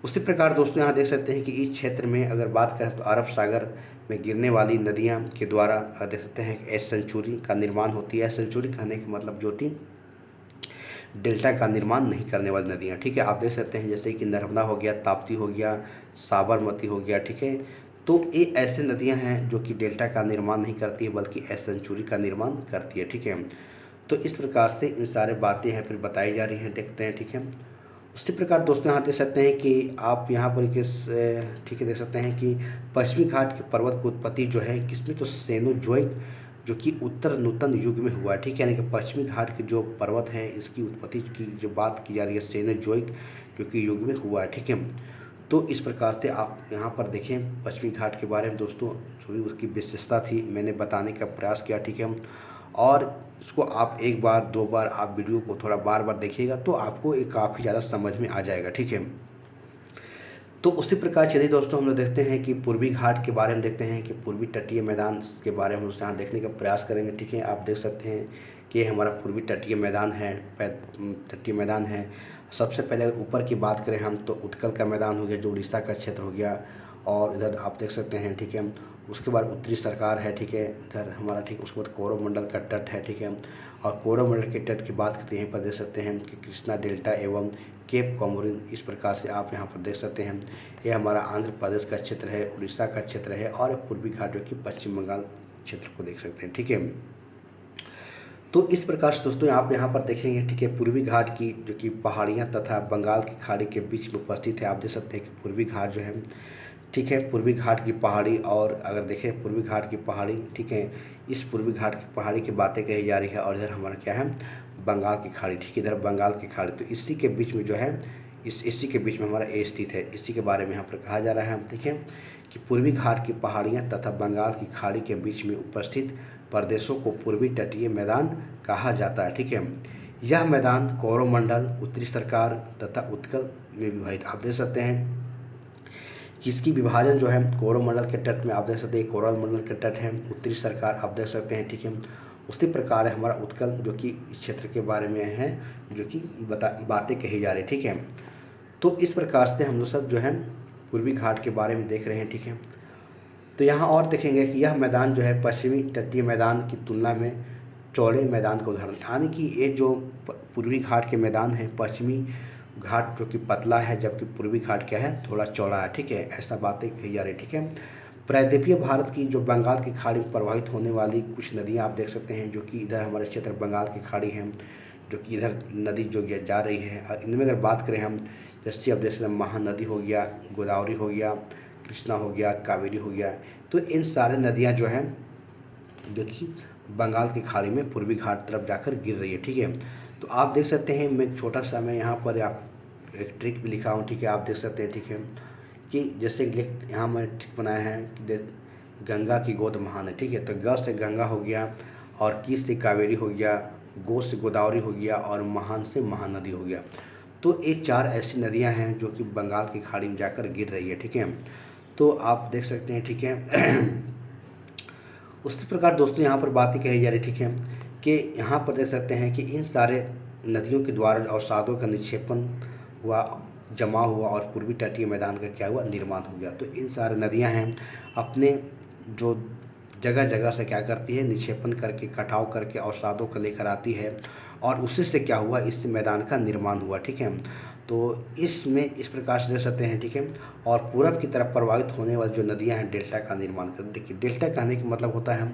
उसी प्रकार दोस्तों यहाँ देख सकते हैं कि इस क्षेत्र में अगर बात करें तो अरब सागर में गिरने वाली नदियाँ के द्वारा देख सकते हैं एस सेंचुरी का निर्माण होती है। एस सेंचुरी कहने का मतलब जो थी डेल्टा का निर्माण नहीं करने वाली नदियाँ, ठीक है। आप देख सकते हैं जैसे कि नर्मदा हो गया, ताप्ती हो गया, साबरमती हो गया, ठीक है। तो ये ऐसे नदियाँ हैं जो कि डेल्टा का निर्माण नहीं करती है बल्कि एस सेंचुरी का निर्माण करती है, ठीक है। तो इस प्रकार से इन सारे बातें हैं फिर बताई जा रही हैं, देखते हैं, ठीक है। उसी प्रकार दोस्तों यहाँ देख सकते हैं कि आप यहाँ पर किस ठीक है देख सकते हैं कि पश्चिमी घाट के पर्वत की उत्पत्ति जो है किसमें, तो सेनोजोइक जो कि उत्तर नूतन युग में हुआ, ठीक है। यानी कि पश्चिमी घाट के जो पर्वत हैं इसकी उत्पत्ति की जो बात की जा रही है सेनोजोइक जो कि युग में हुआ है, ठीक है। तो इस प्रकार से आप यहाँ पर देखें पश्चिमी घाट के बारे में दोस्तों जो भी उसकी विशेषता थी मैंने बताने का प्रयास किया, ठीक है। और इसको आप एक बार दो बार आप वीडियो को थोड़ा बार बार देखिएगा तो आपको ये काफ़ी ज़्यादा समझ में आ जाएगा, ठीक है। तो उसी प्रकार चलिए दोस्तों हम लोग देखते हैं कि पूर्वी घाट के बारे में देखते हैं कि पूर्वी तटीय मैदान के बारे में हम यहाँ देखने का प्रयास करेंगे। ठीक है, आप देख सकते हैं कि ये हमारा पूर्वी तटीय मैदान है, तटीय मैदान है। सबसे पहले अगर ऊपर की बात करें हम तो उत्कल का मैदान हो गया जो उड़ीसा का क्षेत्र हो गया, और इधर आप देख सकते हैं। ठीक है, उसके बाद उत्तरी सरकार है। ठीक है, इधर हमारा ठीक, उसके बाद कोरोमंडल का तट है। ठीक है, और कोरोमंडल के तट की बात करते हैं, यहीं पर देख सकते हैं कि कृष्णा डेल्टा एवं केप कॉमोरिन, इस प्रकार से आप यहाँ पर देख सकते हैं। ये हमारा आंध्र प्रदेश का क्षेत्र है, उड़ीसा का क्षेत्र है, और पूर्वी घाट जो कि पश्चिम बंगाल क्षेत्र को देख सकते हैं। ठीक है, तो इस प्रकार से दोस्तों आप यहाँ पर देखेंगे। ठीक है, पूर्वी घाट की जो कि पहाड़ियाँ तथा बंगाल की खाड़ी के बीच में उपस्थित है। आप देख सकते हैं कि पूर्वी घाट जो है, ठीक है, पूर्वी घाट की पहाड़ी, और अगर देखें पूर्वी घाट की पहाड़ी, ठीक है, इस पूर्वी घाट की पहाड़ी की बातें कही जा रही है, और इधर हमारा क्या है, बंगाल की खाड़ी। ठीक है, इधर बंगाल की खाड़ी, तो इसी के बीच में जो है, इसी के बीच में हमारा ए स्थित है। इसी के बारे में यहाँ पर कहा जा रहा है। ठीक है, कि पूर्वी घाट की पहाड़ियाँ तथा बंगाल की खाड़ी के बीच में उपस्थित प्रदेशों को पूर्वी तटीय मैदान कहा जाता है। ठीक है, यह मैदान कोरोमंडल, उत्तरी सरकार तथा उत्कल में विभाजित, आप देख सकते हैं कि इसकी विभाजन जो है कोरोमंडल के तट में आप देख सकते हैं, कोरोमंडल के तट है, उत्तरी सरकार आप देख सकते हैं। ठीक है, उसी प्रकार है हमारा उत्कल जो कि इस क्षेत्र के बारे में है, जो कि बातें कही जा रही। ठीक है, तो इस प्रकार से हम लोग सब जो है पूर्वी घाट के बारे में देख रहे हैं। ठीक है, तो यहाँ और देखेंगे कि यह मैदान जो है पश्चिमी तटीय मैदान की तुलना में चौड़े मैदान का उदाहरण, यानी कि ये जो पूर्वी घाट के मैदान है, पश्चिमी घाट जो कि पतला है, जबकि पूर्वी घाट क्या है, थोड़ा चौड़ा है। ठीक है, ऐसा बातें कही जा रही। ठीक है, प्रायद्वीपीय भारत की जो बंगाल की खाड़ी में प्रवाहित होने वाली कुछ नदियाँ आप देख सकते हैं, जो कि इधर हमारे क्षेत्र बंगाल की खाड़ी है, जो कि इधर नदी जो जा रही है। और इनमें अगर बात करें हम, जैसे अब जैसे महानदी हो गया, गोदावरी हो गया, कृष्णा हो गया, कावेरी हो गया, तो इन सारे नदियाँ जो हैं जो कि बंगाल की खाड़ी में पूर्वी घाट तरफ जाकर गिर रही है। ठीक है, तो आप देख सकते हैं, मैं छोटा सा मैं यहाँ पर आप एक ट्रिक भी लिखा हूँ। ठीक है, आप देख सकते हैं। ठीक है, कि जैसे यहाँ मैं ट्रिक बनाया है कि गंगा की गोद महान है। ठीक है, तो ग से गंगा हो गया, और की से कावेरी हो गया, गो से गोदावरी हो गया, और महान से महानदी हो गया। तो ये चार ऐसी नदियाँ हैं जो कि बंगाल की खाड़ी में जाकर गिर रही है। ठीक है, तो आप देख सकते हैं। ठीक है, उसी प्रकार दोस्तों यहाँ पर बातें कही जा रही। ठीक है, कि यहाँ पर देख सकते हैं कि इन सारे नदियों के द्वारा अवसादों का निक्षेपण हुआ, जमा हुआ, और पूर्वी तटीय मैदान का क्या हुआ, निर्माण हो गया। तो इन सारे नदियाँ हैं अपने जो जगह जगह से क्या करती है, निक्षेपण करके, कटाव करके अवसादों को लेकर आती है, और उसी से क्या हुआ, इस मैदान का निर्माण हुआ। ठीक है, तो इसमें इस प्रकार से देख सकते हैं। ठीक है, और पूरब की तरफ प्रवाहित होने वाली जो नदियां हैं, डेल्टा का निर्माण कर, देखिए डेल्टा कहने का मतलब होता है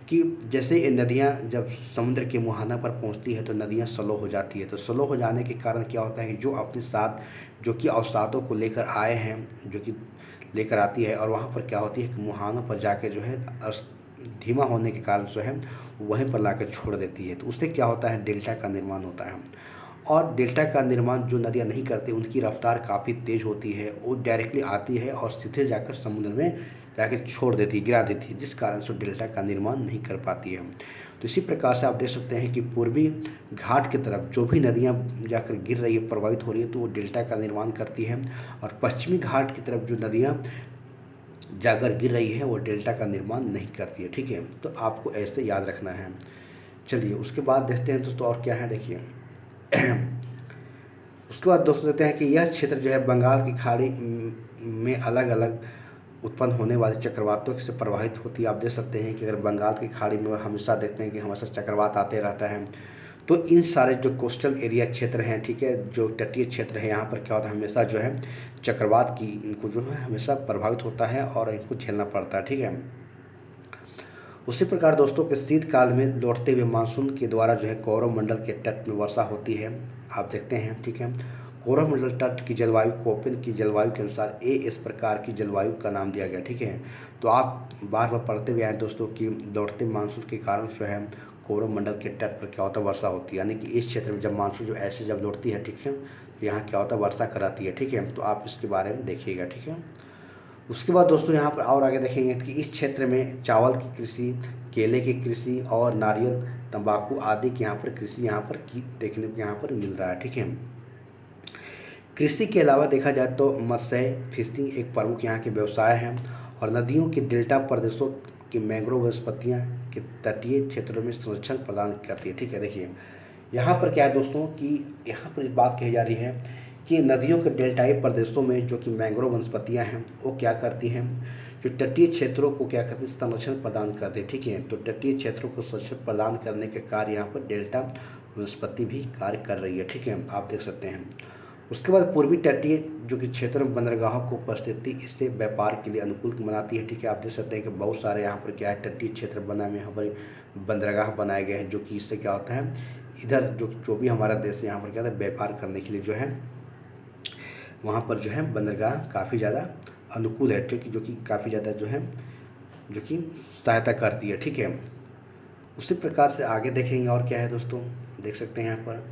कि जैसे ये नदियां जब समुद्र के मुहाना पर पहुंचती है तो नदियां स्लो हो जाती है। तो स्लो हो जाने के कारण क्या होता है कि जो अपने साथ जो कि अवसादों को लेकर आए हैं, जो कि लेकर आती है, और वहाँ पर क्या होती है कि मुहानों पर जाके जो है धीमा होने के कारण जो है वहीं पर लाकर छोड़ देती है। तो उससे क्या होता है, डेल्टा का निर्माण होता है। और डेल्टा का निर्माण जो नदियाँ नहीं करती उनकी रफ्तार काफ़ी तेज़ होती है, वो डायरेक्टली आती है और सीधे जाकर समुद्र में जाकर छोड़ देती है, गिरा देती है, जिस कारण से डेल्टा का निर्माण नहीं कर पाती है। तो इसी प्रकार से आप देख सकते हैं कि पूर्वी घाट की तरफ जो भी नदियाँ जाकर गिर रही है, प्रभावित हो रही है, तो वो डेल्टा का निर्माण करती है, और पश्चिमी घाट की तरफ जो नदियाँ जाकर गिर रही है वो डेल्टा का निर्माण नहीं करती है। ठीक है, तो आपको ऐसे याद रखना है। चलिए उसके बाद देखते हैं दोस्तों और क्या है, देखिए उसके बाद दोस्तों देखते हैं कि यह क्षेत्र जो है बंगाल की खाड़ी में अलग अलग उत्पन्न होने वाले चक्रवातों से प्रभावित होती है। आप देख सकते हैं कि अगर बंगाल की खाड़ी में हमेशा देखते हैं कि हमेशा चक्रवात आते रहता है, तो इन सारे जो कोस्टल एरिया क्षेत्र हैं, ठीक है, जो तटीय क्षेत्र है, यहाँ पर क्या होता है, हमेशा जो है चक्रवात की इनको जो है हमेशा प्रभावित होता है और इनको झेलना पड़ता है। ठीक है, उसी प्रकार दोस्तों के शीतकाल में लौटते हुए मानसून के द्वारा जो है कोरोमंडल के तट में वर्षा होती है। आप देखते हैं। ठीक है, कोरोमंडल तट की जलवायु कोपेन की जलवायु के अनुसार इस प्रकार की जलवायु का नाम दिया गया। ठीक है, तो आप बार बार पढ़ते हुए आए दोस्तों कि लौटते मानसून के कारण जो है कोरोमंडल के तट पर क्या होता है, वर्षा होती है, यानी कि इस क्षेत्र में जब मानसून जो ऐसे जब लौटती है, ठीक है, तो यहाँ क्या होता है, वर्षा कराती है। ठीक है, तो आप इसके बारे में देखिएगा। ठीक है, उसके बाद दोस्तों यहाँ पर और आगे देखेंगे कि इस क्षेत्र में चावल की कृषि, केले की कृषि और नारियल, तंबाकू आदि की यहाँ पर कृषि यहाँ पर की देखने को यहाँ पर मिल रहा है। ठीक है, कृषि के अलावा देखा जाए तो मत्स्य फिशिंग एक प्रमुख यहाँ के व्यवसाय हैं और नदियों के डेल्टा प्रदेशों की मैंग्रोव वनस्पतियाँ के तटीय क्षेत्रों में संरक्षण प्रदान करती है। ठीक है, देखिए यहाँ पर क्या है दोस्तों कि यहाँ पर इस बात कही जा रही है कि नदियों के डेल्टाई प्रदेशों में जो कि मैंग्रोव वनस्पतियाँ हैं वो क्या करती हैं, जो तटीय क्षेत्रों को क्या करती है, संरक्षण प्रदान करते हैं। ठीक है, तो तटीय क्षेत्रों को संरक्षण प्रदान करने के कार्य यहाँ पर डेल्टा वनस्पति भी कार्य कर रही है। ठीक है, आप देख सकते हैं। उसके बाद पूर्वी तटीय जो कि क्षेत्र में बंदरगाहों को उपस्थिति इससे व्यापार के लिए अनुकूल बनाती है। ठीक है, आप देख सकते हैं कि बहुत सारे यहाँ पर क्या है तटीय क्षेत्र बना में यहाँ पर बंदरगाह बनाए गए हैं, जो कि इससे क्या होता है इधर जो भी हमारा देश है यहाँ पर क्या होता है व्यापार करने के लिए जो है वहाँ पर जो है बंदरगाह काफ़ी ज़्यादा अनुकूल है। ठीक है, जो कि काफ़ी ज़्यादा जो कि सहायता करती है। ठीक है, उसी प्रकार से आगे देखेंगे और क्या है दोस्तों, देख सकते हैं यहाँ पर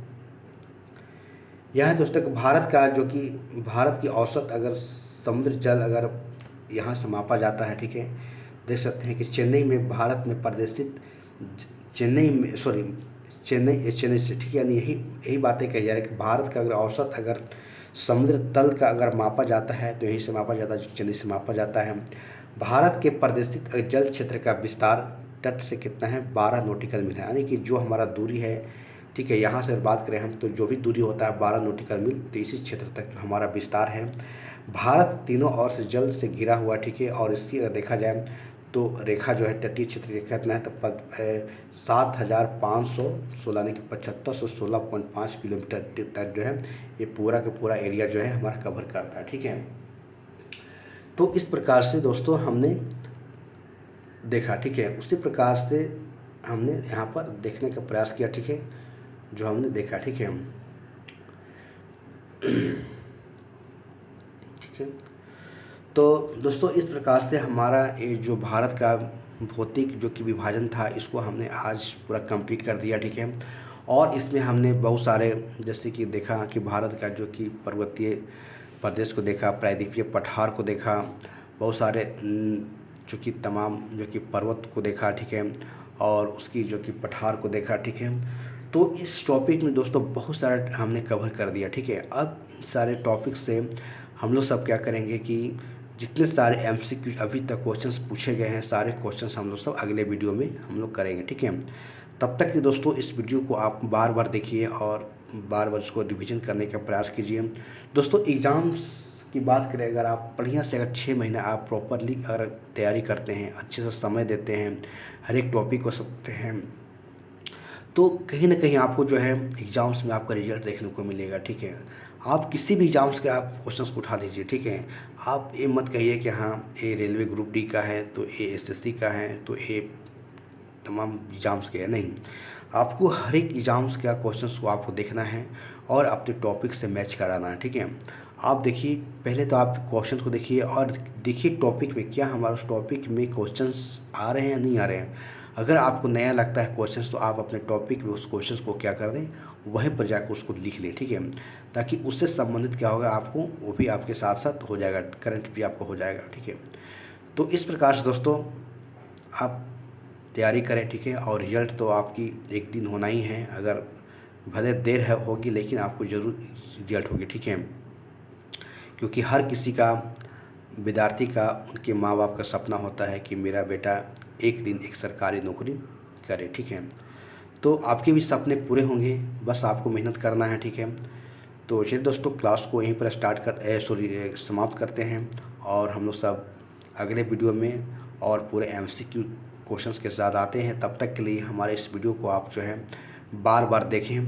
यह है दोस्तों कि भारत का जो कि भारत की औसत अगर समुद्र जल अगर यहाँ से मापा जाता है। ठीक है, देख सकते हैं कि चेन्नई में भारत में प्रदर्शित चेन्नई से ठीक है, यानी यही बातें कही जा रही है कि भारत का अगर औसत अगर समुद्र तल का अगर मापा जाता है तो यहीं से मापा जाता है, जो चेन्नई से मापा जाता है। भारत के प्रदर्शित जल क्षेत्र का विस्तार तट से कितना है, 12 नॉटिकल मील है, यानी कि जो हमारा दूरी है। ठीक है, यहाँ से बात करें हम तो जो भी दूरी होता है 12 नॉटिकल मील, तो इसी क्षेत्र तक जो हमारा विस्तार है। भारत तीनों ओर से जल से घिरा हुआ। ठीक है, और इसकी अगर देखा जाए तो रेखा जो है तटीय क्षेत्र रेखा इतना है तो 7,516 यानी कि 7516.5 किलोमीटर तक जो है ये पूरा का पूरा एरिया जो है हमारा कवर करता है। ठीक है, तो इस प्रकार से दोस्तों हमने देखा। ठीक है, उसी प्रकार से हमने यहाँ पर देखने का प्रयास किया। ठीक है, जो हमने देखा। ठीक है, ठीक है, तो दोस्तों इस प्रकार से हमारा ये जो भारत का भौतिक जो कि विभाजन था इसको हमने आज पूरा कंप्लीट कर दिया। ठीक है, और इसमें हमने बहुत सारे जैसे कि देखा कि भारत का जो कि पर्वतीय प्रदेश को देखा, प्रायद्वीपीय पठार को देखा, बहुत सारे जो कि तमाम जो कि पर्वत को देखा। ठीक है, और उसकी जो कि पठार को देखा। ठीक है, तो इस टॉपिक में दोस्तों बहुत सारा हमने कवर कर दिया। ठीक है, अब इन सारे टॉपिक से हम लोग सब क्या करेंगे कि जितने सारे एमसीक्यू अभी तक क्वेश्चंस पूछे गए हैं सारे क्वेश्चंस हम लोग सब अगले वीडियो में हम लोग करेंगे। ठीक है, तब तक कि दोस्तों इस वीडियो को आप बार बार देखिए और बार बार इसको रिवीजन करने का प्रयास कीजिए। दोस्तों एग्ज़ाम्स की बात करें, अगर आप बढ़िया से अगर 6 महीना आप प्रॉपरली अगर तैयारी करते हैं, अच्छे से समय देते हैं, हर एक टॉपिक को समझते हैं, तो कहीं ना कहीं आपको जो है एग्ज़ाम्स में आपका रिजल्ट देखने को मिलेगा। ठीक है, आप किसी भी एग्ज़ाम्स के आप क्वेश्चंस को उठा लीजिए। ठीक है, आप ये मत कहिए कि हाँ ये रेलवे ग्रुप डी का है तो ये एसएससी का है तो ये तमाम एग्ज़ाम्स के है, नहीं। आपको हर एक एग्ज़ाम्स का क्वेश्चंस को आपको देखना है और अपने टॉपिक से मैच कराना है। ठीक है, आप देखिए पहले तो आप क्वेश्चन को देखिए और देखिए टॉपिक में क्या हमारे उस टॉपिक में क्वेश्चंस आ रहे हैं या नहीं आ रहे हैं। अगर आपको नया लगता है क्वेश्चंस तो आप अपने टॉपिक में उस क्वेश्चंस को क्या कर दें, वहीं पर जाकर उसको लिख लें। ठीक है, ताकि उससे संबंधित क्या होगा आपको वो भी आपके साथ साथ हो जाएगा, करंट भी आपको हो जाएगा। ठीक है, तो इस प्रकार से दोस्तों आप तैयारी करें। ठीक है, और रिजल्ट तो आपकी एक दिन होना ही है, अगर भले देर है होगी लेकिन आपको ज़रूर रिजल्ट होगी। ठीक है, क्योंकि हर किसी का विद्यार्थी का उनके माँ बाप का सपना होता है कि मेरा बेटा एक दिन एक सरकारी नौकरी करे। ठीक है, तो आपके भी सपने पूरे होंगे, बस आपको मेहनत करना है। ठीक है, तो चलिए दोस्तों क्लास को यहीं पर समाप्त करते हैं और हम लोग सब अगले वीडियो में और पूरे एमसीक्यू क्वेश्चंस के साथ आते हैं। तब तक के लिए हमारे इस वीडियो को आप जो है बार बार देखें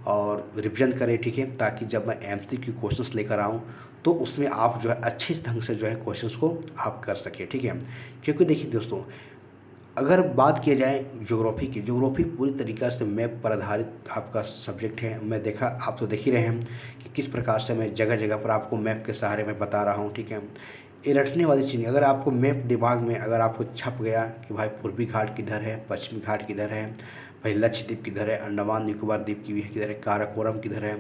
और रिवीजन करें। ठीक है, ताकि जब मैं एमसीक्यू क्वेश्चंस लेकर आऊँ तो उसमें आप जो है अच्छे ढंग से जो है क्वेश्चंस को आप कर सकें। ठीक है, क्योंकि देखिए दोस्तों अगर बात किया जाए ज्योग्राफी की, ज्योग्राफी पूरी तरीक़ा से मैप पर आधारित आपका सब्जेक्ट है। मैं देखा आप तो देख ही रहे हैं कि किस प्रकार से मैं जगह जगह पर आपको मैप के सहारे में बता रहा हूँ। ठीक है, ये रटने वाली चीज़, अगर आपको मैप दिमाग में अगर आपको छप गया कि भाई पूर्वी घाट किधर है, पश्चिमी घाट किधर है, भाई लक्षद्वीप किधर है, अंडमान निकोबार द्वीप की किधर है, काराकोरम किधर है।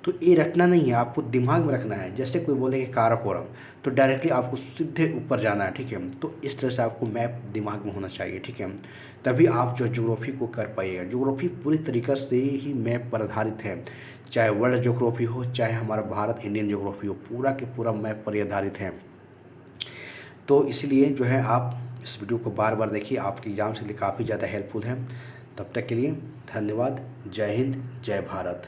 तो ये रटना नहीं है, आपको दिमाग में रखना है। जैसे कोई बोले कि काराकोरम, तो डायरेक्टली आपको सीधे ऊपर जाना है, ठीक है। तो इस तरह से आपको मैप दिमाग में होना चाहिए, ठीक है। तभी आप जो ज्योग्राफी को कर पाइएगा। ज्योग्राफी पूरी तरीक़े से ही मैप पर आधारित है, चाहे वर्ल्ड ज्योग्राफी हो, चाहे हमारा भारत इंडियन ज्योग्राफी हो, पूरा के पूरा मैप पर ही आधारित है। तो इसलिए जो है आप इस वीडियो को बार बार देखिए, आपके एग्ज़ाम के लिए काफ़ी ज़्यादा हेल्पफुल है। तब तक के लिए धन्यवाद। जय हिंद, जय भारत।